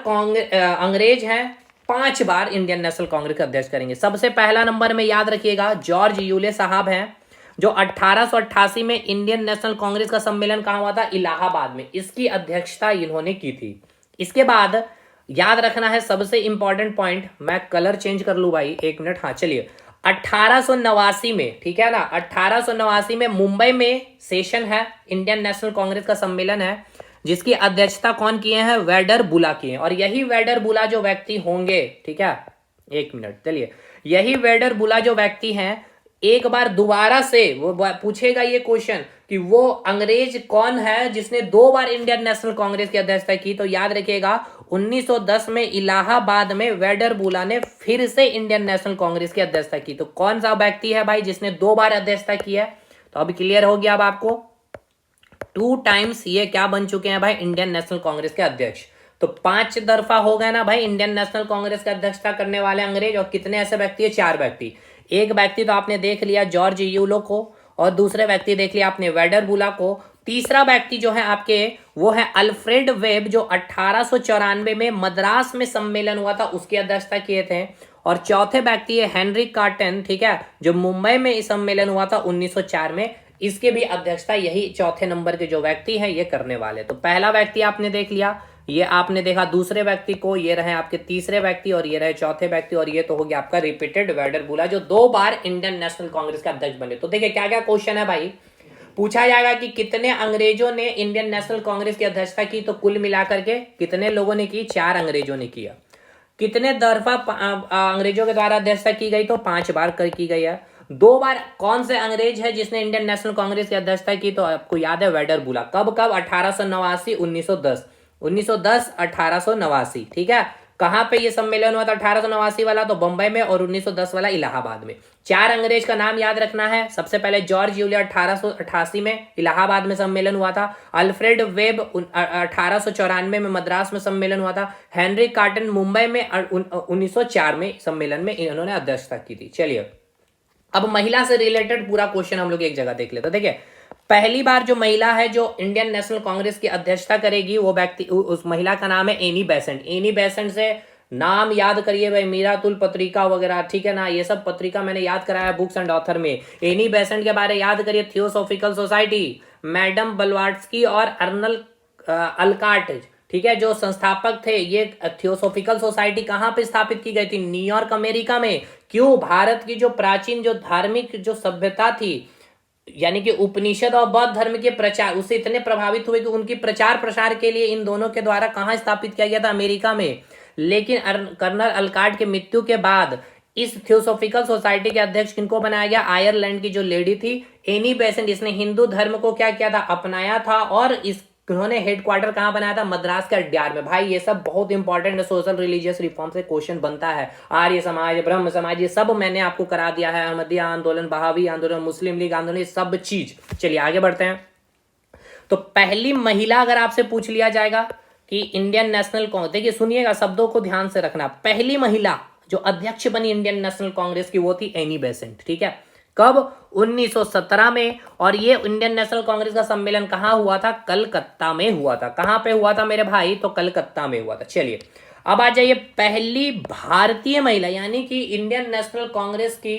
अंग्रेज हैं, 5 बार इंडियन नेशनल कांग्रेस के अध्यक्ष करेंगे। सबसे पहला नंबर में याद रखिएगा जॉर्ज यूले साहब हैं, जो 1888 में इंडियन नेशनल कांग्रेस का सम्मेलन कहां हुआ था, इलाहाबाद में, इसकी अध्यक्षता इन्होंने की थी। इसके बाद याद रखना है सबसे इंपॉर्टेंट पॉइंट, मैं कलर चेंज कर लूं भाई, 1 मिनट, हाँ चलिए, 1889 में, ठीक है ना, 1889 में मुंबई में सेशन है, इंडियन नेशनल कांग्रेस का सम्मेलन है, जिसकी अध्यक्षता कौन किए हैं, वेडर बुला किए हैं। और यही वेडर बुला जो व्यक्ति होंगे, ठीक है, 1 मिनट, चलिए, यही वेडर बुला जो व्यक्ति हैं, एक बार दोबारा से वो पूछेगा ये क्वेश्चन कि वो अंग्रेज कौन है जिसने 2 बार इंडियन नेशनल कांग्रेस की अध्यक्षता की, तो याद रखिएगा 1910 में इलाहाबाद में वेडर बुला ने फिर से इंडियन नेशनल कांग्रेस की अध्यक्षता की। तो कौन सा व्यक्ति है भाई जिसने 2 बार अध्यक्षता की है, तो अभी क्लियर हो गया अब आपको, 2 टाइम्स ये क्या बन चुके हैं भाई, इंडियन नेशनल कांग्रेस के अध्यक्ष। तो 5 दफा हो गए ना भाई इंडियन नेशनल कांग्रेस की अध्यक्षता करने वाले अंग्रेज। और कितने ऐसे व्यक्ति है, 4 व्यक्ति। एक व्यक्ति तो आपने देख लिया जॉर्ज यूलो को, और दूसरे व्यक्ति देख लिया आपने वेडर बुला को। तीसरा व्यक्ति जो है आपके वो है अल्फ्रेड वेब, जो 1894 में मद्रास में सम्मेलन हुआ था उसकी अध्यक्षता किए थे। और चौथे व्यक्ति है हेनरी कार्टन, ठीक है, जो मुंबई में इस सम्मेलन हुआ था 1904 में, इसके भी अध्यक्षता यही चौथे नंबर के जो व्यक्ति हैं ये करने वाले। तो पहला व्यक्ति आपने देख लिया, ये आपने देखा दूसरे व्यक्ति को, ये रहे आपके तीसरे व्यक्ति, और ये रहे चौथे व्यक्ति, और ये तो हो गया आपका रिपीटेड वेडर बुला जो 2 बार इंडियन नेशनल कांग्रेस के अध्यक्ष बने। तो देखिए क्या क्या क्वेश्चन है भाई, पूछा जाएगा कि कितने अंग्रेजों ने इंडियन नेशनल कांग्रेस की अध्यक्षता की, तो कुल मिलाकर के कितने लोगों ने की, 4 अंग्रेजों ने किया। कितने दफा अंग्रेजों के द्वारा अध्यक्षता की गई, तो 5 बार की गई है। 2 बार कौन से अंग्रेज है जिसने इंडियन नेशनल कांग्रेस की अध्यक्षता की, तो आपको याद है वेडर बुला। कब कब, 1889, 1910, 1910, 1889, ठीक है। कहां पे ये सम्मेलन हुआ था 1889 वाला, तो बंबई में, और 1910 वाला इलाहाबाद में। 4 अंग्रेज का नाम याद रखना है। सबसे पहले जॉर्ज यूलिया 1888 में इलाहाबाद में सम्मेलन हुआ था। अल्फ्रेड वेब 1894 में मद्रास में सम्मेलन हुआ था। हेनरी कार्टन मुंबई में 1904 में सम्मेलन में इन्होंने अध्यक्षता की थी। चलिए अब महिला से रिलेटेड पूरा क्वेश्चन हम लोग एक जगह देख लेते हैं। देखिए पहली बार जो महिला है जो इंडियन नेशनल कांग्रेस की अध्यक्षता करेगी, वो व्यक्ति, उस महिला का नाम है एनी बेसेंट। एनी बेसेंट से नाम याद करिए भाई, मीरातुल पत्रिका वगैरह, ठीक है ना, ये सब पत्रिका मैंने याद कराया बुक्स एंड ऑथर में। एनी बेसेंट के बारे याद करिए, थियोसॉफिकल सोसाइटी, मैडम ब्लवाट्स्की और अर्नल अलकाट, ठीक है, जो संस्थापक थे। ये थियोसॉफिकल सोसाइटी कहां पे स्थापित की गई थी, न्यूयॉर्क अमेरिका में। क्यों, भारत की जो प्राचीन जो धार्मिक जो सभ्यता थी, यानी कि उपनिषद और बौद्ध धर्म के प्रचार, उससे इतने प्रभावित हुए कि उनकी प्रचार प्रसार के लिए इन दोनों के द्वारा कहां स्थापित किया गया था, अमेरिका में। लेकिन कर्नल अलकाट के मृत्यु के बाद इस थियोसॉफिकल सोसाइटी के अध्यक्ष किनको बनाया गया, आयरलैंड की जो लेडी थी एनी बेसेंट। इसने हिंदू धर्म को क्या किया था, अपनाया था, और उन्होंने हेडक्वार्टर कहां बनाया था, मद्रास के अड्यार में। भाई ये सब बहुत इंपॉर्टेंट है, सोशल रिलीजियस रिफॉर्म से क्वेश्चन बनता है। आर्य समाज, ब्रह्म समाज, ये सब मैंने आपको करा दिया है। अहमदिया आंदोलन, बहावी आंदोलन, मुस्लिम लीग आंदोलन, ये सब चीज। चलिए आगे बढ़ते हैं। तो पहली महिला अगर आपसे पूछ लिया जाएगा कि इंडियन नेशनल कांग्रेस, देखिए सुनिएगा, शब्दों को ध्यान से रखना। पहली महिला जो अध्यक्ष बनी इंडियन नेशनल कांग्रेस की वो थी एनी बेसेंट, ठीक है। कब, 1917 में। और ये इंडियन नेशनल कांग्रेस का सम्मेलन कहां हुआ था, कलकत्ता में हुआ था। कहां पे हुआ था मेरे भाई, तो कलकत्ता में हुआ था। चलिए अब आ जाइए, पहली भारतीय महिला, यानी कि इंडियन नेशनल कांग्रेस की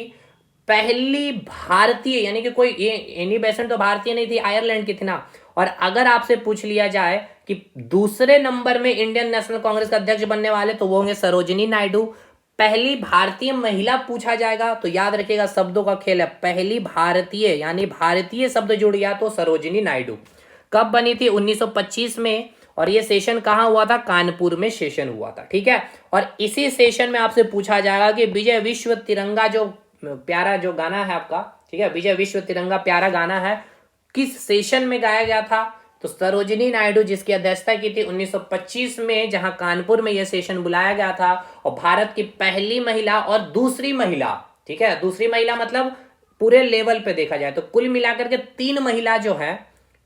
पहली भारतीय, यानी कि कोई एनी बेसेंट तो भारतीय नहीं थी, आयरलैंड की थी ना। और अगर आपसे पूछ लिया जाए कि दूसरे नंबर में इंडियन नेशनल कांग्रेस का अध्यक्ष बनने वाले, तो वो होंगे सरोजिनी नायडू। पहली भारतीय महिला पूछा जाएगा तो याद रखिएगा, शब्दों का खेल है। पहली भारतीय, यानी भारतीय शब्द जुड़ गया तो सरोजिनी नायडू। कब बनी थी, 1925 में। और ये सेशन कहां हुआ था, कानपुर में सेशन हुआ था, ठीक है। और इसी सेशन में आपसे पूछा जाएगा कि विजय विश्व तिरंगा, जो प्यारा जो गाना है आपका, ठीक है, विजय विश्व तिरंगा प्यारा गाना है, किस सेशन में गाया गया था, तो सरोजिनी नायडू जिसकी अध्यक्षता की थी 1925 में, जहां कानपुर में यह सेशन बुलाया गया था। और भारत की पहली महिला और दूसरी महिला, ठीक है, दूसरी महिला मतलब पूरे लेवल पे देखा जाए तो कुल मिलाकर के 3 महिला जो है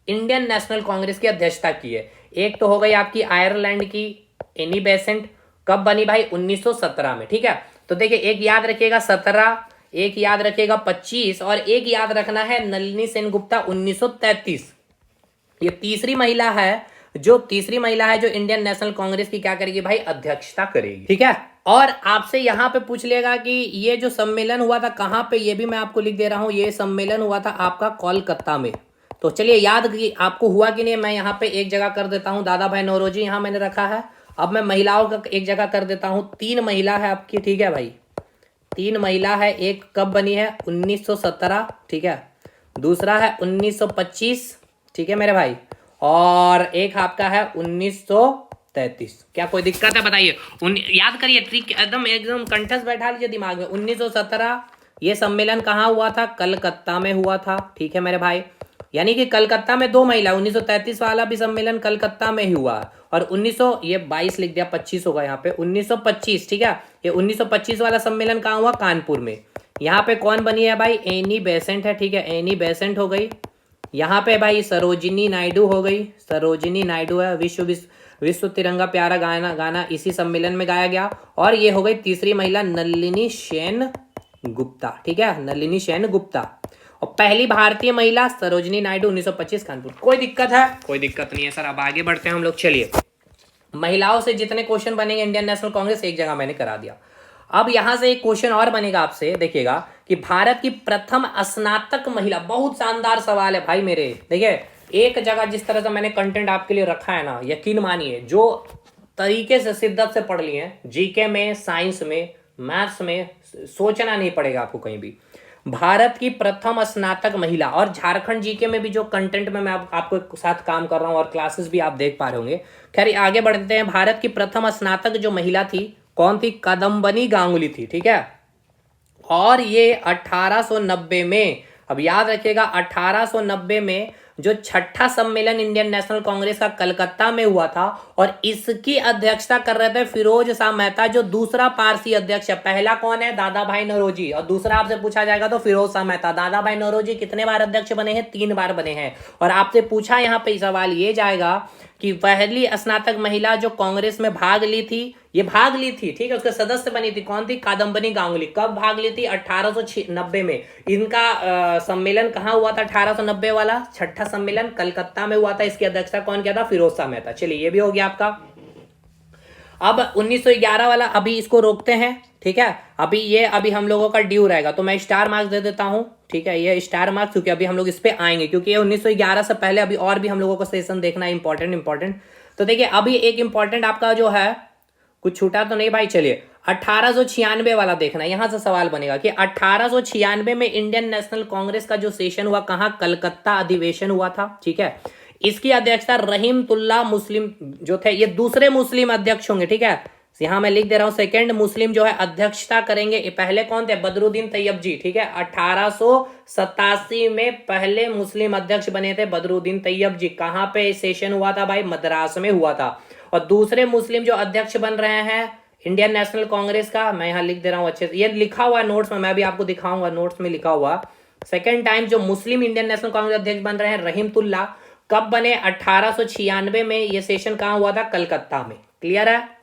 इंडियन नेशनल कांग्रेस की अध्यक्षता की है। एक तो हो गई आपकी आयरलैंड की एनी बेसेंट, कब बनी भाई 1917 में, ठीक है। तो देखिए एक याद रखिएगा 17, एक याद रखिएगा 25 और एक याद रखना है नलिनी सेनगुप्ता 1933। ये तीसरी महिला है जो इंडियन नेशनल कांग्रेस की क्या करेगी भाई, अध्यक्षता करेगी, ठीक है। और आपसे यहां पे पूछ लेगा कि ये जो सम्मेलन हुआ था कहां पे, ये भी मैं आपको लिख दे रहा हूं। ये सम्मेलन हुआ था आपका कोलकाता में। तो चलिए याद आपको हुआ कि नहीं, मैं यहाँ पे एक जगह कर देता हूँ, दादा भाई नौरोजी यहाँ मैंने रखा है। अब मैं महिलाओं का एक जगह कर देता हूँ। 3 महिला है आपकी, ठीक है भाई, 3 महिला है। एक कब बनी है 1917, ठीक है। दूसरा है 1925, ठीक है मेरे भाई। और एक आपका है 1933। क्या कोई दिक्कत है बताइए? याद करिए, ट्रिक एकदम एकदम कंठस्थ बैठा लीजिए दिमाग में। 1917 ये सम्मेलन कहाँ हुआ था, कलकत्ता में हुआ था, ठीक है मेरे भाई। यानी कि कलकत्ता में 2 महिला, 1933 वाला भी सम्मेलन कलकत्ता में ही हुआ। और 1900 ये 22 लिख दिया, 25 होगा यहाँ पे, 1925, ठीक है। ये 1925 वाला सम्मेलन कहाँ हुआ, कानपुर में। यहाँ पे कौन बनी है भाई, एनी बेसेंट है, ठीक है, एनी बेसेंट हो गई। यहाँ पे भाई सरोजिनी नायडू हो गई, सरोजिनी नायडू है। विश्व तिरंगा प्यारा गाना इसी सम्मेलन में गाया गया। और ये हो गई तीसरी महिला नलिनी सेन गुप्ता, ठीक है, नलिनी सेन गुप्ता। और पहली भारतीय महिला सरोजिनी नायडू 1925 कानपुर। कोई दिक्कत है? कोई दिक्कत नहीं है सर। अब आगे बढ़ते हैं हम लोग। चलिए, महिलाओं से जितने क्वेश्चन बनेंगे इंडियन नेशनल कांग्रेस एक जगह मैंने करा दिया। अब यहां से एक क्वेश्चन और बनेगा आपसे, देखिएगा कि भारत की प्रथम स्नातक महिला। बहुत शानदार सवाल है भाई मेरे। देखिए एक जगह जिस तरह से मैंने कंटेंट आपके लिए रखा है ना, यकीन मानिए जो तरीके से शिद्दत से पढ़ लिए हैं, जीके में, साइंस में, मैथ्स में, सोचना नहीं पड़ेगा आपको कहीं भी। भारत की प्रथम स्नातक महिला। और झारखंड जीके में भी जो कंटेंट में मैं आपको साथ काम कर रहा हूं और क्लासेस भी आप देख पा रहे होंगे। खैर आगे बढ़ते हैं। भारत की प्रथम स्नातक जो महिला थी कौन थी, कदम्बनी गांगुली थी, ठीक है। और ये 1890 में, अब याद रखिएगा 1890 में जो छठा सम्मेलन इंडियन नेशनल कांग्रेस का कलकत्ता में हुआ था, और इसकी अध्यक्षता कर रहे थे फिरोज शाह मेहता, जो दूसरा पारसी अध्यक्ष है। पहला कौन है, दादा भाई नौरोजी, और दूसरा आपसे पूछा जाएगा तो फिरोज शाह मेहता। दादा भाई नौरोजी कितने बार अध्यक्ष बने हैं, 3 बार बने हैं। और आपसे पूछा यहाँ पे सवाल ये जाएगा कि पहली स्नातक महिला जो कांग्रेस में भाग ली थी, ये भाग ली थी, ठीक है, उसके सदस्य बनी थी, कौन थी, कादम्बनी गांगुली। कब भाग ली थी, 1890 में। इनका सम्मेलन कहाँ हुआ था, 1890 वाला छठा सम्मेलन कलकत्ता में हुआ था। इसकी अध्यक्षता कौन किया था, फिरोज शाह मेहता। चलिए ये भी हो गया आपका। अब 1911 वाला अभी इसको रोकते हैं, ठीक है। अभी हम लोगों का ड्यू रहेगा, तो मैं स्टार मार्क्स दे देता हूं, ठीक है। ये स्टार मार्क्स क्योंकि अभी हम लोग इस पे आएंगे, क्योंकि ये 1911 से पहले अभी और भी हम लोगों को सेशन देखना है इंपॉर्टेंट। तो देखिए अभी एक इंपॉर्टेंट आपका जो है, कुछ छूटा तो नहीं भाई। चलिए 1896 वाला देखना, यहां से सवाल बनेगा कि 1896 में इंडियन नेशनल कांग्रेस का जो सेशन हुआ कहां, कलकत्ता अधिवेशन हुआ था, ठीक है। इसकी अध्यक्षता रहीमतुल्लाह मुस्लिम जो थे, ये दूसरे मुस्लिम अध्यक्ष होंगे, ठीक है। यहां मैं लिख दे रहा हूं, सेकंड मुस्लिम जो है अध्यक्षता करेंगे। पहले कौन थे, बदरुद्दीन तैयब जी, ठीक है। 1887 में पहले मुस्लिम अध्यक्ष बने थे बदरुद्दीन तैयब जी। कहां पे सेशन हुआ था भाई, मद्रास में हुआ था। और दूसरे मुस्लिम जो अध्यक्ष बन रहे हैं इंडियन नेशनल कांग्रेस का, मैं यहां लिख दे रहा हूं अच्छे से, ये लिखा हुआ है नोट्स में, मैं भी आपको दिखाऊंगा, नोट्स में लिखा हुआ। सेकेंड टाइम जो मुस्लिम इंडियन नेशनल कांग्रेस अध्यक्ष बन रहे हैं रहीमतुल्लाह, कब बने, 1896 में। ये सेशन कहां हुआ था, कलकत्ता में। क्लियर है।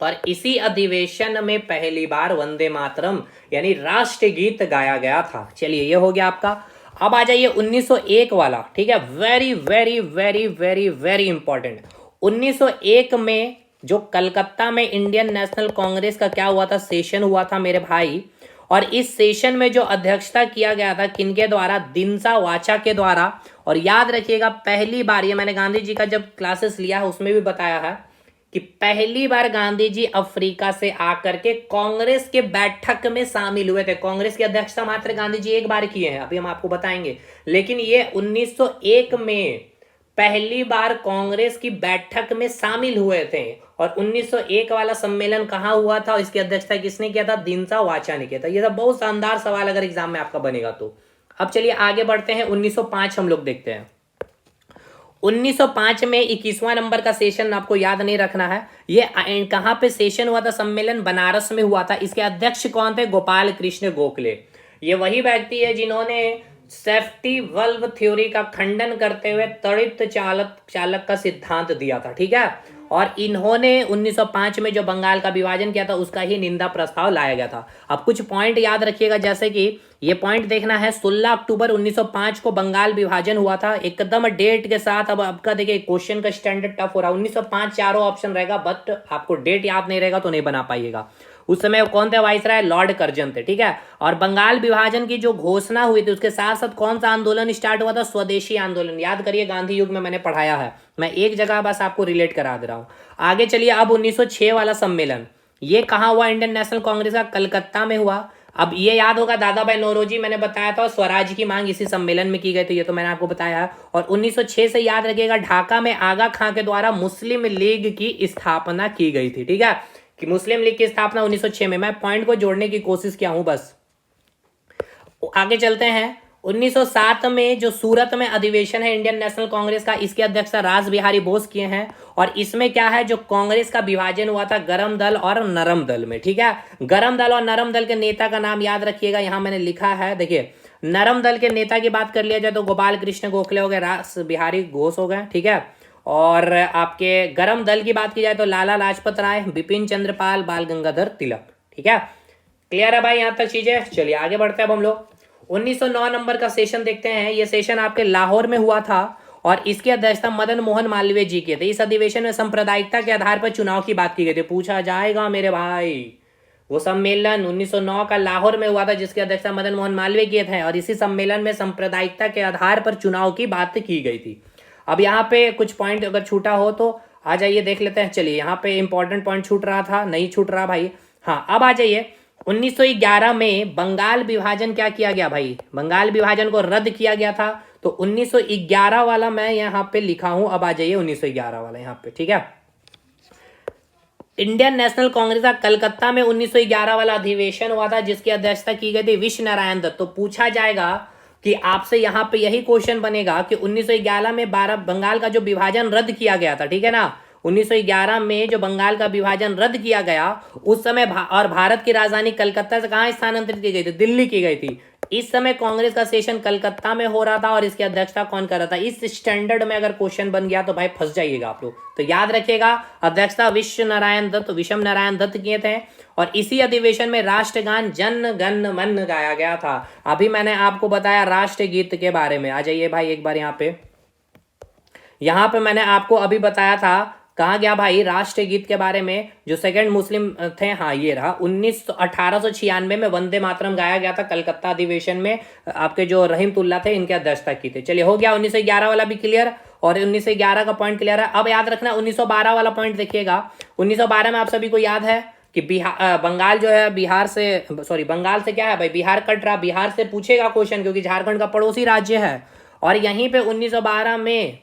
और इसी अधिवेशन में पहली बार वंदे मातरम यानी राष्ट्रीय गीत गाया गया था। चलिए ये हो गया आपका। अब आ जाइए 1901 वाला, ठीक है। Very very very very very important. 1901 में जो कलकत्ता में इंडियन नेशनल कांग्रेस का क्या हुआ था, सेशन हुआ था मेरे भाई। और इस सेशन में जो अध्यक्षता किया गया था किनके द्वारा, दिनसा वाचा के द्वारा। और याद रखिएगा पहली बार, ये मैंने गांधी जी का जब क्लासेस लिया है उसमें भी बताया है कि पहली बार गांधी जी अफ्रीका से आकर के कांग्रेस के बैठक में शामिल हुए थे। कांग्रेस की अध्यक्षता मात्र गांधी जी एक बार किए हैं, अभी हम आपको बताएंगे। लेकिन ये 1901 में पहली बार कांग्रेस की बैठक में शामिल हुए थे। और 1901 वाला सम्मेलन कहां हुआ था, इसकी अध्यक्षता किसने किया था, दिनसा वाचा ने किया था। ये सब बहुत शानदार सवाल अगर एग्जाम में आपका बनेगा तो। अब चलिए आगे बढ़ते हैं। 1905 हम लोग देखते हैं। 1905 में 21वां नंबर का सेशन आपको याद नहीं रखना है। ये कहां पे सेशन हुआ था, सम्मेलन बनारस में हुआ था। इसके अध्यक्ष कौन थे, गोपाल कृष्ण गोखले। ये वही व्यक्ति है जिन्होंने सेफ्टी वल्व थ्योरी का खंडन करते हुए त्वरित चालक चालक का सिद्धांत दिया था, ठीक है। और इन्होंने 1905 में जो बंगाल का विभाजन किया था उसका ही निंदा प्रस्ताव लाया गया था। अब कुछ पॉइंट याद रखिएगा, जैसे कि ये पॉइंट देखना है, 16 अक्टूबर 1905 को बंगाल विभाजन हुआ था, एकदम डेट के साथ। अब आपका देखिए क्वेश्चन का स्टैंडर्ड टफ हो रहा है। 1905 चारों ऑप्शन रहेगा, बट आपको डेट याद नहीं रहेगा तो नहीं बना पाइएगा। उस समय कौन थे वाइसराय? लॉर्ड कर्जन थे, ठीक है। और बंगाल विभाजन की जो घोषणा हुई थी उसके साथ साथ कौन सा आंदोलन स्टार्ट हुआ था? स्वदेशी आंदोलन। याद करिए, गांधी युग में मैंने पढ़ाया है, मैं एक जगह बस आपको रिलेट करा दे रहा हूं। आगे चलिए, अब 1906 वाला सम्मेलन ये कहाँ हुआ? इंडियन नेशनल कांग्रेस का कलकत्ता में हुआ। अब ये याद होगा, दादा भाई नौरोजी मैंने बताया था, स्वराज की मांग इसी सम्मेलन में की गई थी, ये तो मैंने आपको बताया है। और 1906 से याद रखिएगा, ढाका में आगा खां के द्वारा मुस्लिम लीग की स्थापना की गई थी, ठीक है, कि मुस्लिम लीग की स्थापना 1906 में। मैं पॉइंट को जोड़ने की कोशिश किया हूं बस। आगे चलते हैं। 1907 में जो सूरत में अधिवेशन है इंडियन नेशनल कांग्रेस का, इसके अध्यक्षता रास बिहारी बोस किए हैं। और इसमें क्या है, जो कांग्रेस का विभाजन हुआ था गरम दल और नरम दल में, ठीक है। गरम दल और नरम दल के नेता का नाम याद रखिएगा, यहां मैंने लिखा है, देखिए। नरम दल के नेता की बात कर लिया जाए तो गोपाल कृष्ण गोखले हो गए, रास बिहारी घोष हो गए, ठीक है। और आपके गरम दल की बात की जाए तो लाला लाजपत राय, बिपिन चंद्रपाल, बाल गंगाधर तिलक, ठीक है। क्लियर है भाई यहां तक चीजें? चलिए आगे बढ़ते हैं अब हम लोग। 1909 नंबर का सेशन देखते हैं। यह सेशन आपके लाहौर में हुआ था और इसकी अध्यक्षता मदन मोहन मालवीय जी के थे। इस अधिवेशन में सांप्रदायिकता के आधार पर चुनाव की बात की गई थी। पूछा जाएगा मेरे भाई, वो सम्मेलन 1909 का लाहौर में हुआ था जिसकी अध्यक्षता मदन मोहन मालवीय किए थे, और इसी सम्मेलन में सांप्रदायिकता के आधार पर चुनाव की बात की गई थी। अब यहाँ पे कुछ पॉइंट अगर छूटा हो तो आ जाइए, देख लेते हैं। चलिए, यहाँ पे इंपॉर्टेंट पॉइंट छूट रहा था, नहीं छूट रहा भाई। हाँ, अब आ जाइए। 1911 में बंगाल विभाजन क्या किया गया भाई? बंगाल विभाजन को रद्द किया गया था। तो 1911 वाला मैं यहाँ पे लिखा हूं। अब आ जाइए 1911 वाला यहाँ पे, ठीक है। इंडियन नेशनल कांग्रेस का कलकत्ता में 1911 वाला अधिवेशन हुआ था जिसकी अध्यक्षता की गई थी विश्व नारायण दत्त। तो पूछा जाएगा कि आपसे यहाँ पे यही क्वेश्चन बनेगा कि 1911 में बंगाल का जो विभाजन रद्द किया गया था, ठीक है ना, 1911 में जो बंगाल का विभाजन रद्द किया गया उस समय और भारत की राजधानी कलकत्ता से कहाँ स्थानांतरित की गई थी? दिल्ली की गई थी। इस समय कांग्रेस का सेशन कलकत्ता में हो रहा था और इसकी अध्यक्षता कौन कर रहा था? इस स्टैंडर्ड में अगर क्वेश्चन बन गया तो भाई फंस जाइएगा आप लोग। तो याद रखिएगा, अध्यक्षता विश्व नारायण दत्त किए थे। और इसी अधिवेशन में राष्ट्रगान जन गण मन गाया गया था। अभी मैंने आपको बताया राष्ट्र गीत के बारे में। आ जाइए भाई एक बार यहाँ पे मैंने आपको अभी बताया था, कहा गया भाई राष्ट्रीय गीत के बारे में, जो सेकंड मुस्लिम थे, हाँ ये रहा, 1896 में वंदे मातरम गाया गया था कलकत्ता अधिवेशन में। आपके जो रहीमतुल्ला थे इनके अध्यक्षता की थी। चलिए हो गया 1911 वाला भी क्लियर और 1911 का पॉइंट क्लियर है। अब याद रखना 1912 वाला पॉइंट देखिएगा। 1912 में आप सभी को याद है कि बंगाल जो है बंगाल से क्या है भाई, बिहार कट रहा। बिहार से पूछेगा क्वेश्चन क्योंकि झारखंड का पड़ोसी राज्य है। और यहीं पे 1912 में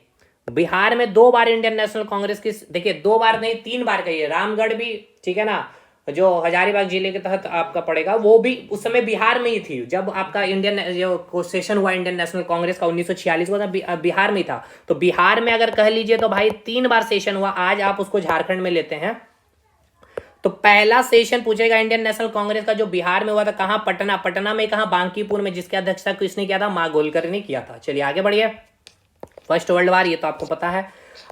बिहार में 2 बार इंडियन नेशनल कांग्रेस की, देखिए 2 बार नहीं 3 बार कहिए, रामगढ़ भी, ठीक है ना, जो हजारीबाग जिले के तहत आपका पड़ेगा, वो भी उस समय बिहार में ही थी जब आपका इंडियन जो सेशन हुआ इंडियन नेशनल कांग्रेस का 1946 को, बिहार में ही था। तो बिहार में अगर कह लीजिए तो भाई 3 बार सेशन हुआ। आज आप उसको झारखंड में लेते हैं। तो पहला सेशन पूछेगा इंडियन नेशनल कांग्रेस का जो बिहार में हुआ था, कहाँ? पटना में, कहाँ? बांकीपुर में, जिसकी अध्यक्षता किसने किया था? माँ गोलकर ने किया था। चलिए आगे बढ़िए। फर्स्ट वर्ल्ड वार ये तो आपको पता है।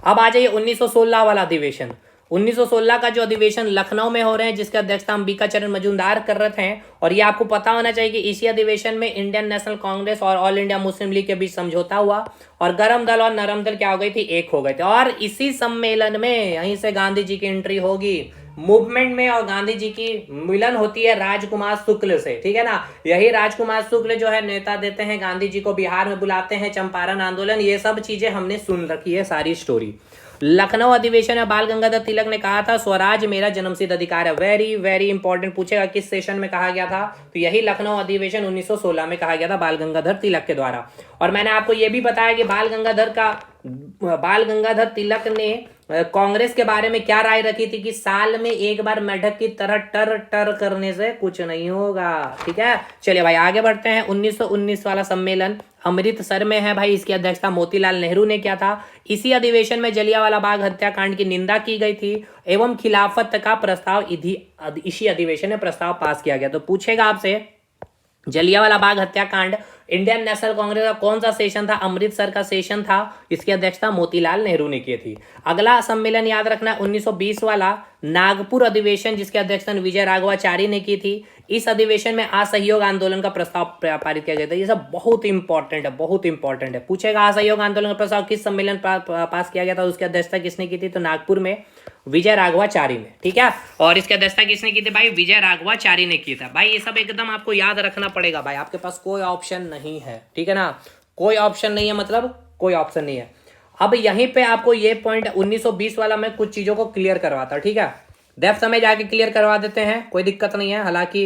अब आ जाइए 1916 वाला अधिवेशन। 1916 का जो अधिवेशन लखनऊ में हो रहे हैं जिसके अध्यक्षता अंबिका चरण मजूमदार कर रहे थे। और ये आपको पता होना चाहिए कि इसी अधिवेशन में इंडियन नेशनल कांग्रेस और ऑल इंडिया मुस्लिम लीग के बीच समझौता हुआ और गरम दल और नरम दल क्या हो गई थी? एक हो गए थे। और इसी सम्मेलन में यहीं से गांधी जी की एंट्री होगी मूवमेंट में और गांधी जी की मिलन होती है राजकुमार शुक्ल से, ठीक है ना। यही राजकुमार शुक्ल जो है नेता देते हैं गांधी जी को, बिहार में बुलाते हैं, चंपारण आंदोलन, ये सब चीजें हमने सुन रखी है सारी स्टोरी। लखनऊ अधिवेशन में बाल गंगाधर तिलक ने कहा था स्वराज मेरा जन्मसिद्ध अधिकार है। वेरी वेरी इंपॉर्टेंट, पूछेगा किस सेशन में कहा गया था? तो यही लखनऊ अधिवेशन 1916 में कहा गया था बाल गंगाधर तिलक के द्वारा। और मैंने आपको यह भी बताया कि बाल गंगाधर तिलक ने कांग्रेस के बारे में क्या राय रखी थी कि साल में एक बार मेढक की तरह टर टर करने से कुछ नहीं होगा, ठीक है। चलिए भाई आगे बढ़ते हैं। 1919 वाला सम्मेलन अमृतसर में है भाई, इसकी अध्यक्षता मोतीलाल नेहरू ने किया था। इसी अधिवेशन में जलियांवाला बाग हत्याकांड की निंदा की गई थी एवं खिलाफत का प्रस्ताव इसी अधिवेशन में प्रस्ताव पास किया गया। तो पूछेगा आपसे जलियांवाला बाग हत्याकांड, इंडियन नेशनल कांग्रेस का कौन सा सेशन था? अमृतसर का सेशन था। इसकी अध्यक्षता मोतीलाल नेहरू ने की थी। अगला सम्मेलन याद रखना 1920 वाला नागपुर अधिवेशन, जिसके अध्यक्षता विजय राघवाचारी ने की थी। इस अधिवेशन में असहयोग आंदोलन का प्रस्ताव पारित किया गया था। ये सब बहुत इंपॉर्टेंट है, बहुत इंपॉर्टेंट है। पूछेगा असहयोग आंदोलन का प्रस्ताव किस सम्मेलन पास किया गया था, उसकी अध्यक्षता किसने की थी? तो नागपुर में विजय राघवाचारी ने, ठीक है। और इसकी अध्यक्षता किसने की थी भाई? विजय राघवाचारी ने की था। भाई ये सब एकदम आपको याद रखना पड़ेगा भाई, आपके पास कोई ऑप्शन नहीं है, ठीक है ना। कोई ऑप्शन नहीं है, मतलब कोई ऑप्शन नहीं है। अब यहीं पे आपको ये पॉइंट 1920 वाला मैं कुछ चीजों को क्लियर करवाता, ठीक है। डेप्थ में जाके क्लियर करवा देते हैं, कोई दिक्कत नहीं है। हालांकि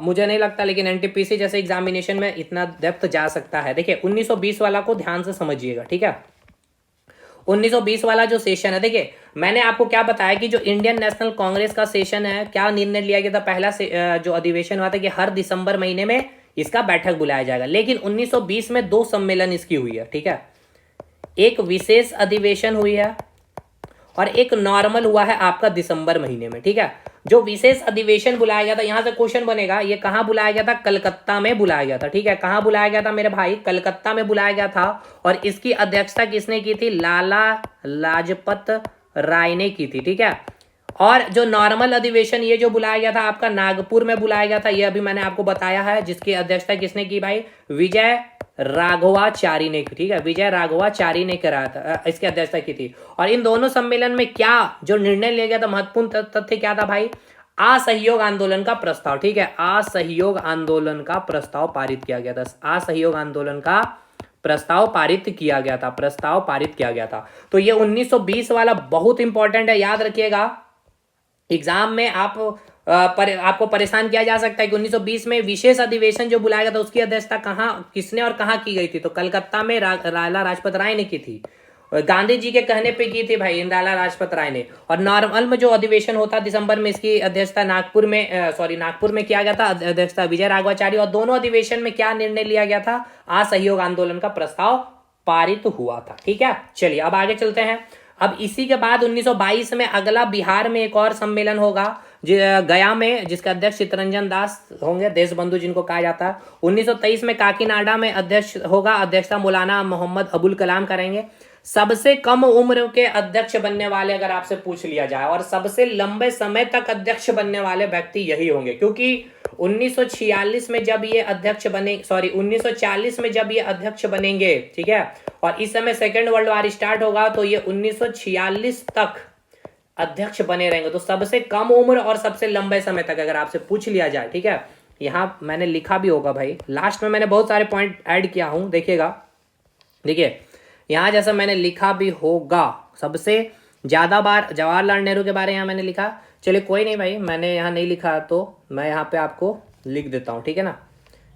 मुझे नहीं लगता, लेकिन एनटीपीसी जैसे एग्जामिनेशन में इतना डेप्थ जा सकता है। देखिए 1920 वाला को ध्यान से समझिएगा, ठीक है। 1920 वाला जो सेशन है, देखिए मैंने आपको क्या बताया कि जो इंडियन नेशनल कांग्रेस का सेशन है, क्या निर्णय लिया गया था? पहला से जो अधिवेशन हुआ था कि हर दिसंबर महीने में इसका बैठक बुलाया जाएगा। लेकिन 1920 में 2 सम्मेलन इसकी हुई है, ठीक है। एक विशेष अधिवेशन हुई है और एक नॉर्मल हुआ है आपका दिसंबर महीने में, ठीक है। जो विशेष अधिवेशन बुलाया गया था, यहां से क्वेश्चन बनेगा, ये कहां बुलाया गया था? कलकत्ता में बुलाया गया था, ठीक है। कहां बुलाया गया था मेरे भाई? कलकत्ता में बुलाया गया था। और इसकी अध्यक्षता किसने की थी? लाला लाजपत राय ने की थी, ठीक है। और जो नॉर्मल अधिवेशन ये जो बुलाया गया था आपका नागपुर में बुलाया गया था, ये अभी मैंने आपको बताया है, जिसकी अध्यक्षता किसने की भाई? विजय राघवाचारी ने, ठीक है। विजय राघवाचारी ने कराया था, इसकी अध्यक्षता की थी। और इन दोनों सम्मेलन में क्या जो निर्णय लिया गया था, महत्वपूर्ण तथ्य क्या था भाई? असहयोग आंदोलन का प्रस्ताव, ठीक है। असहयोग आंदोलन का प्रस्ताव पारित किया गया था। असहयोग आंदोलन का प्रस्ताव पारित किया गया था, प्रस्ताव पारित किया गया था। तो ये 1920 वाला बहुत इंपॉर्टेंट है, याद रखिएगा। एग्जाम में आपको परेशान किया जा सकता है कि 1920 में विशेष अधिवेशन जो बुलाया गया था, उसकी अध्यक्षता कहां, किसने और कहां की गई थी? तो कलकत्ता में लाला लाजपत राय ने की थी। गांधी जी के कहने पे की थी भाई लाला लाजपत राय ने। और नॉर्मल में जो अधिवेशन होता दिसंबर में, इसकी अध्यक्षता नागपुर में किया गया था, अध्यक्षता विजय राघवाचारी। और दोनों अधिवेशन में क्या निर्णय लिया गया था? असहयोग आंदोलन का प्रस्ताव पारित हुआ था, ठीक है। चलिए अब आगे चलते हैं। अब इसी के बाद 1922 में अगला बिहार में एक और सम्मेलन होगा गया में, जिसके अध्यक्ष चित्तरंजन दास होंगे, देशबंधु जिनको कहा जाता है। 1923 में काकीनाडा में अध्यक्ष होगा, अध्यक्षता मौलाना मोहम्मद अबुल कलाम करेंगे। सबसे कम उम्र के अध्यक्ष बनने वाले अगर आपसे पूछ लिया जाए, और सबसे लंबे समय तक अध्यक्ष बनने वाले व्यक्ति यही होंगे, क्योंकि 1946 में जब ये अध्यक्ष बने, 1940 में जब ये अध्यक्ष बनेंगे, ठीक है। और इस समय सेकेंड वर्ल्ड वॉर स्टार्ट होगा, तो ये 1946 तक अध्यक्ष बने रहेंगे। तो सबसे कम उम्र और सबसे लंबे समय तक अगर आपसे पूछ लिया जाए, ठीक है। यहां मैंने लिखा भी होगा भाई, लास्ट में मैंने बहुत सारे पॉइंट ऐड किया हूं, देखिएगा। देखिए यहां जैसा मैंने लिखा भी होगा, सबसे ज्यादा बार जवाहरलाल नेहरू के बारे में यहां मैंने लिखा। चलिए कोई नहीं भाई, मैंने यहाँ नहीं लिखा तो मैं यहाँ पे आपको लिख देता हूँ, ठीक है ना।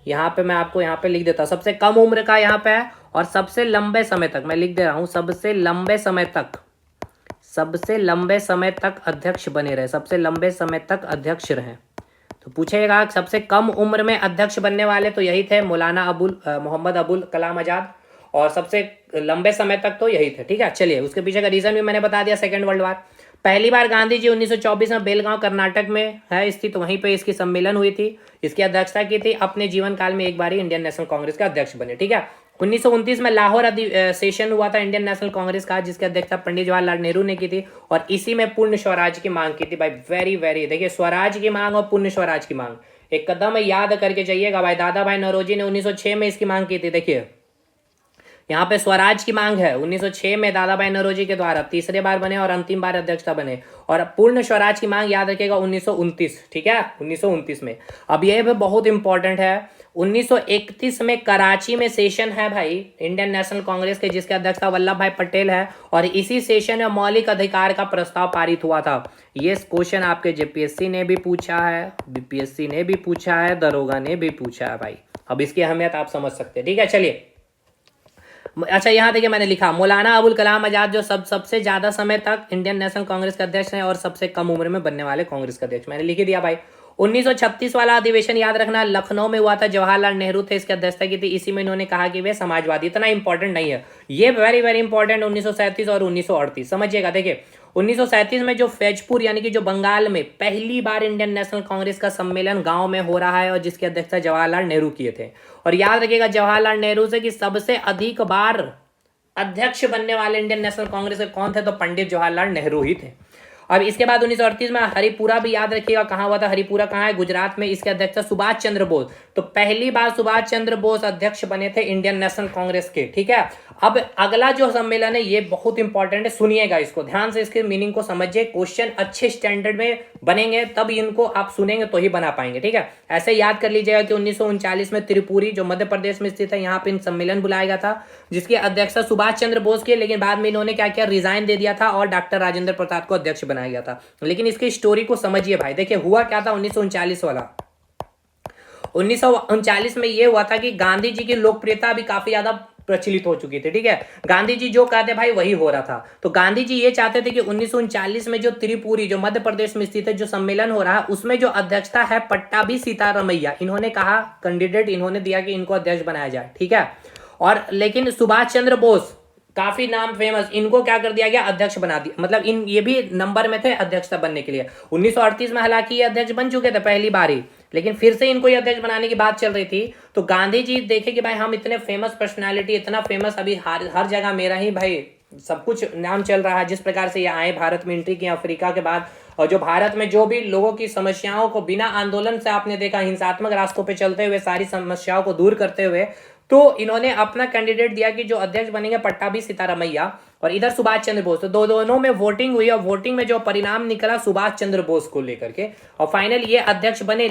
यहाँ पे मैं आपको यहाँ पे लिख देता हूँ, सबसे कम उम्र का यहाँ पे है, और सबसे लंबे समय तक मैं लिख दे रहा हूँ, सबसे लंबे समय तक, सबसे लंबे समय तक अध्यक्ष बने रहे, सबसे लंबे समय तक अध्यक्ष रहे। तो पूछेगा सबसे कम उम्र में अध्यक्ष बनने वाले, तो यही थे मौलाना मोहम्मद अबुल कलाम आजाद। और सबसे लंबे समय तक तो यही थे, ठीक है। चलिए उसके पीछे का रीजन भी मैंने बता दिया, सेकेंड वर्ल्ड वॉर। पहली बार गांधी जी 1924 में बेलगांव कर्नाटक में है स्थित, वहीं पे इसकी सम्मेलन हुई थी। इसकी अध्यक्षता की थी, अपने जीवन काल में एक बार ही इंडियन नेशनल कांग्रेस का अध्यक्ष बने, ठीक है। 1929 में लाहौर सेशन हुआ था इंडियन नेशनल कांग्रेस का, जिसकी अध्यक्षता पंडित जवाहरलाल नेहरू ने की थी। और इसी में पूर्ण स्वराज की मांग की थी भाई, वेरी वेरी, देखिए स्वराज की मांग और पूर्ण स्वराज की मांग एक कदम याद करके जाइएगा भाई। दादा भाई नौरोजी ने 1906 में इसकी मांग की थी। देखिए यहाँ पे स्वराज की मांग है 1906 में दादा भाई नौरोजी के द्वारा, तीसरे बार बने और अंतिम बार अध्यक्षता बने। और पूर्ण स्वराज की मांग याद रखिएगा 1929, ठीक है, 1929 में। अब ये भी बहुत इंपॉर्टेंट है, 1931 में कराची में सेशन है भाई इंडियन नेशनल कांग्रेस के, जिसके अध्यक्षता वल्लभ भाई पटेल है। और इसी सेशन में मौलिक अधिकार का प्रस्ताव पारित हुआ था। ये क्वेश्चन आपके जेपीएससी ने भी पूछा है, बीपीएससी ने भी पूछा है, दरोगा ने भी पूछा है भाई। अब इसकी अहमियत आप समझ सकते हैं, ठीक है। चलिए अच्छा यहाँ देखिए मैंने लिखा मौलाना अबुल कलाम आजाद जो सबसे ज्यादा समय तक इंडियन नेशनल कांग्रेस के अध्यक्ष हैं और सबसे कम उम्र में बनने वाले कांग्रेस के अध्यक्ष, मैंने लिख ही दिया भाई। 1936 वाला अधिवेशन याद रखना लखनऊ में हुआ था, जवाहरलाल नेहरू थे इसकी अध्यक्षता की थी। इसी में इन्होंने कहा कि वे समाजवादी, इतना इंपॉर्टेंट नहीं है ये, वेरी वेरी इंपॉर्टेंट। 1937 और 1938 समझिएगा। देखिए 1937 में जो फैजपुर यानी कि जो बंगाल में पहली बार इंडियन नेशनल कांग्रेस का सम्मेलन गांव में हो रहा है और जिसकी अध्यक्षता जवाहरलाल नेहरू किए थे। और याद रखिएगा जवाहरलाल नेहरू से कि सबसे अधिक बार अध्यक्ष बनने वाले इंडियन नेशनल कांग्रेस के कौन थे, तो पंडित जवाहरलाल नेहरू ही थे। अब इसके बाद 1938 में हरिपुरा भी याद रखिएगा कहाँ हुआ था, हरिपुरा कहाँ है, गुजरात में। इसके अध्यक्ष सुभाष चंद्र बोस। तो पहली बार सुभाष चंद्र बोस अध्यक्ष बने थे इंडियन नेशनल कांग्रेस के, ठीक है। अब अगला जो सम्मेलन है ये बहुत इंपॉर्टेंट है, सुनिएगा इसको ध्यान से, इसके मीनिंग को समझिए। क्वेश्चन अच्छे स्टैंडर्ड में बनेंगे तब इनको आप सुनेंगे तो ही बना पाएंगे, ठीक है। ऐसे याद कर लीजिएगा कि 1939 में त्रिपुरी जो मध्य प्रदेश में स्थित है, यहाँ पे सम्मेलन बुलाया गया था जिसकी अध्यक्षता सुभाष चंद्र बोस की, लेकिन बाद में इन्होंने क्या किया, रिजाइन दे दिया था और डॉक्टर राजेंद्र प्रसाद को अध्यक्ष बनाया गया था। लेकिन इसकी स्टोरी को समझिए भाई। देखिए हुआ क्या था 1939 वाला। 1939 में यह हुआ था कि गांधी जी की लोकप्रियता भी काफी ज्यादा प्रचलित हो चुकी थी, ठीक है। गांधी जी जो कहते भाई वही हो रहा था। तो गांधी जी ये चाहते थे कि 1939 में जो त्रिपुरी जो मध्य प्रदेश में स्थित है जो सम्मेलन हो रहा है उसमें जो अध्यक्षता है पट्टाभी सीतारामैया, इन्होंने कहा कैंडिडेट इन्होंने दिया कि इनको अध्यक्ष बनाया जाए, ठीक है। और लेकिन सुभाष चंद्र बोस काफी नाम फेमस, इनको क्या कर दिया गया, अध्यक्ष बना दिया। मतलब इन ये भी नंबर में थे अध्यक्षता बनने के लिए। 1938 में हालांकि ये अध्यक्ष बन चुके थे पहली बार ही, लेकिन फिर से इनको ये अध्यक्ष बनाने की बात चल रही थी। तो गांधी जी देखे कि भाई हम इतने फेमस पर्सनालिटी, इतना फेमस, अभी हर जगह मेरा ही भाई सब कुछ नाम चल रहा है। जिस प्रकार से ये आए, भारत में एंट्री की अफ्रीका के बाद, और जो भारत में जो भी लोगों की समस्याओं को बिना आंदोलन से आपने देखा, हिंसात्मक रास्तों पे चलते हुए सारी समस्याओं को दूर करते हुए, तो इन्होंने अपना कैंडिडेट दिया कि जो अध्यक्ष बनेंगे पट्टाभी सीतारामैया और इधर सुभाष चंद्र बोस। तो दोनों में वोटिंग हुई और वोटिंग में जो परिणाम निकला सुभाष चंद्र बोस को लेकर के, और फाइनल ये अध्यक्ष बने।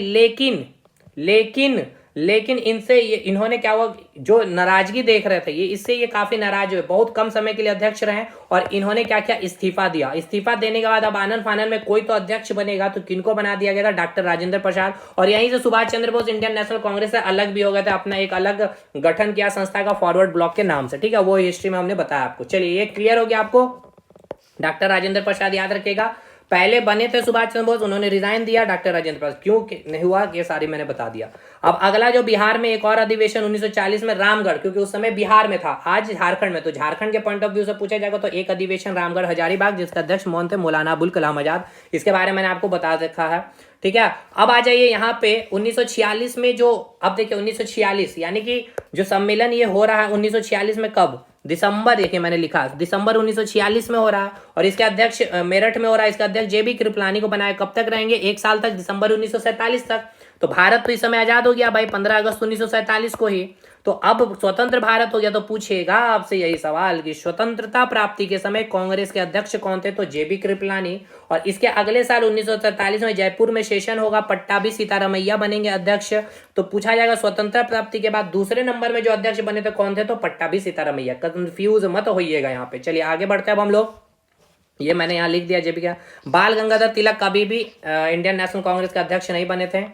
लेकिन इनसे ये इन्होंने क्या हुआ, जो नाराजगी देख रहे थे ये, इससे ये काफी नाराज हुए। बहुत कम समय के लिए अध्यक्ष रहे और इन्होंने क्या किया, इस्तीफा दिया। इस्तीफा देने के बाद अब आनंद फानन में कोई तो अध्यक्ष बनेगा, तो किनको बना दिया गया था, डॉक्टर राजेंद्र प्रसाद। और यहीं से सुभाष चंद्र बोस इंडियन नेशनल कांग्रेस से अलग भी हो गए थे, अपना एक अलग गठन किया संस्था का, फॉरवर्ड ब्लॉक के नाम से, ठीक है। वो हिस्ट्री में हमने बताया आपको। चलिए ये क्लियर हो गया आपको। डॉक्टर राजेंद्र प्रसाद याद रखेगा, पहले बने थे सुभाष चंद्र बोस, उन्होंने रिजाइन दिया, डॉक्टर राजेंद्र प्रसाद क्यों नहीं हुआ ये सारी मैंने बता दिया। अब अगला जो बिहार में एक और अधिवेशन 1940 में रामगढ़, क्योंकि उस समय बिहार में था, आज झारखंड में, तो झारखंड के पॉइंट ऑफ व्यू से पूछा जाएगा तो एक अधिवेशन रामगढ़ हजारीबाग, जिसका अध्यक्ष मौन थे मौलाना अबुल कलाम आजाद। इसके बारे में मैंने आपको बता रखा है, ठीक है। अब आ जाइए यहाँ पे 1946 में जो, अब देखिए 1946 यानी कि जो सम्मेलन ये हो रहा है 1946 में, कब, दिसंबर, देखिए मैंने लिखा दिसंबर 1946 में हो रहा है और इसके अध्यक्ष मेरठ में हो रहा है। इसका अध्यक्ष जेबी कृपलानी को बनाया। कब तक रहेंगे, 1 साल तक, दिसंबर 1947 तक। तो भारत तो इस समय आजाद हो गया भाई 15 अगस्त 1947 को ही। तो अब स्वतंत्र भारत हो गया। तो पूछेगा आपसे यही सवाल कि स्वतंत्रता प्राप्ति के समय कांग्रेस के अध्यक्ष कौन थे, तो जेबी कृपलानी। और इसके अगले साल 1947 में जयपुर में सेशन होगा, पट्टाभी सीतारामैया बनेंगे अध्यक्ष। तो पूछा जाएगा स्वतंत्रता प्राप्ति के बाद दूसरे नंबर में जो अध्यक्ष बने थे कौन थे, तो पट्टाभी सीतारामैया। कंफ्यूज मत होइएगा यहाँ पे। चलिए आगे बढ़ते हैं अब हम लोग। ये मैंने यहाँ लिख दिया जेबी क्या, बाल गंगाधर तिलक कभी भी इंडियन नेशनल कांग्रेस के अध्यक्ष नहीं बने थे।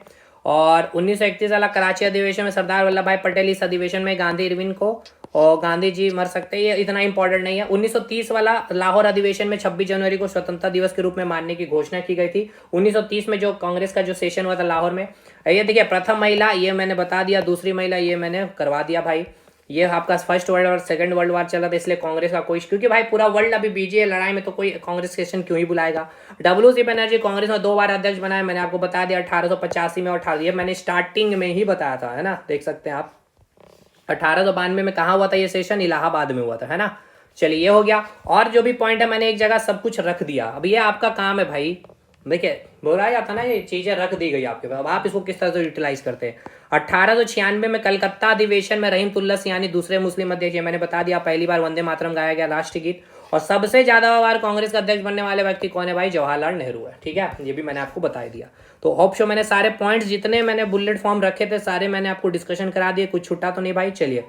और 1931 वाला कराची अधिवेशन में सरदार वल्लभ भाई पटेल इस अधिवेशन में गांधी इरविन को, और गांधी जी मर सकते हैं, ये इतना इंपॉर्टेंट नहीं है। 1930 वाला लाहौर अधिवेशन में 26 जनवरी को स्वतंत्रता दिवस के रूप में मानने की घोषणा की गई थी। 1930 में जो कांग्रेस का जो सेशन हुआ था लाहौर में, ये देखिए प्रथम महिला ये मैंने बता दिया, दूसरी महिला ये मैंने करवा दिया भाई। ये आपका फर्स्ट वर्ल्ड और सेकंड वर्ल्ड वार चला था, इसलिए कांग्रेस का कोई, क्योंकि भाई पूरा वर्ल्ड अभी बिजी है लड़ाई में, तो कोई कांग्रेस सेशन क्यों ही बुलाएगा। डब्ल्यू.सी. बनर्जी कांग्रेस में 2 बार अध्यक्ष बनाए, मैंने आपको बता दिया 1885 में और 18, ये मैंने स्टार्टिंग में ही बताया था, है ना, देख सकते हैं आप। 1892 में कहाँ हुआ था ये सेशन, इलाहाबाद में हुआ था, है ना। चलिए ये हो गया। और जो भी पॉइंट है मैंने एक जगह सब कुछ रख दिया। अब ये आपका काम है भाई, देखिए बोला जाता ना ये चीजें रख दी गई आपके पास, अब आप इसको किस तरह से यूटिलाइज करते हैं। 1896 में कलकत्ता अधिवेशन में रहीम तुल्लस यानी दूसरे मुस्लिम अध्यक्ष, मैंने बता दिया पहली बार वंदे मातरम गाया गया राष्ट्रगीत। और सबसे ज्यादा बार कांग्रेस का अध्यक्ष बनने वाले व्यक्ति कौन है भाई, जवाहरलाल नेहरू है, ठीक है। ये भी मैंने आपको बता दिया। तो होप शो मैंने सारे पॉइंट्स जितने मैंने बुलेट फॉर्म रखे थे सारे मैंने आपको डिस्कशन करा दिए, कुछ छुट्टा तो नहीं भाई। चलिए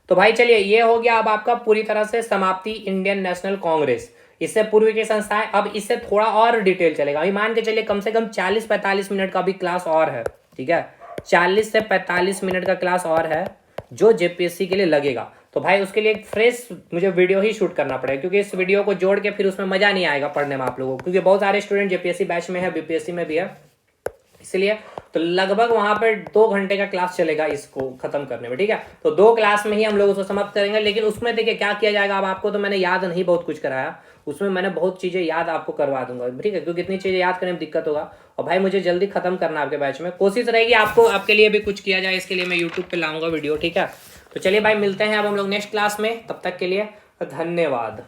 तो भाई चलिए ये हो गया अब आपका पूरी तरह से समाप्ति इंडियन नेशनल कांग्रेस। इससे पूर्व की संस्थाएं, अब इससे थोड़ा और डिटेल चलेगा। अभी मान के चलिए कम से कम 40-45 मिनट का भी क्लास और है, ठीक है। 40 से 45 मिनट का क्लास और है जो जेपीएससी के लिए लगेगा। तो भाई उसके लिए एक फ्रेश मुझे वीडियो ही शूट करना पड़ेगा, क्योंकि इस वीडियो को जोड़ के फिर उसमें मजा नहीं आएगा पढ़ने में आप लोगों को, क्योंकि बहुत सारे स्टूडेंट जेपीएससी बैच में है, बीपीएससी में भी है, इसलिए तो लगभग वहां पर 2 घंटे का क्लास चलेगा इसको खत्म करने में, ठीक है। तो 2 क्लास में ही हम लोग उसको समाप्त करेंगे। लेकिन उसमें देखिए क्या किया जाएगा, अब आपको तो मैंने याद नहीं बहुत कुछ कराया, उसमें मैंने बहुत चीज़ें याद आपको करवा दूंगा, ठीक है, क्योंकि इतनी चीज़ें याद करने में दिक्कत होगा। और भाई मुझे जल्दी खत्म करना आपके बैच में, कोशिश रहेगी आपको आपके लिए भी कुछ किया जाए, इसके लिए मैं यूट्यूब पे लाऊंगा वीडियो, ठीक है। तो चलिए भाई मिलते हैं अब हम लोग नेक्स्ट क्लास में, तब तक के लिए धन्यवाद।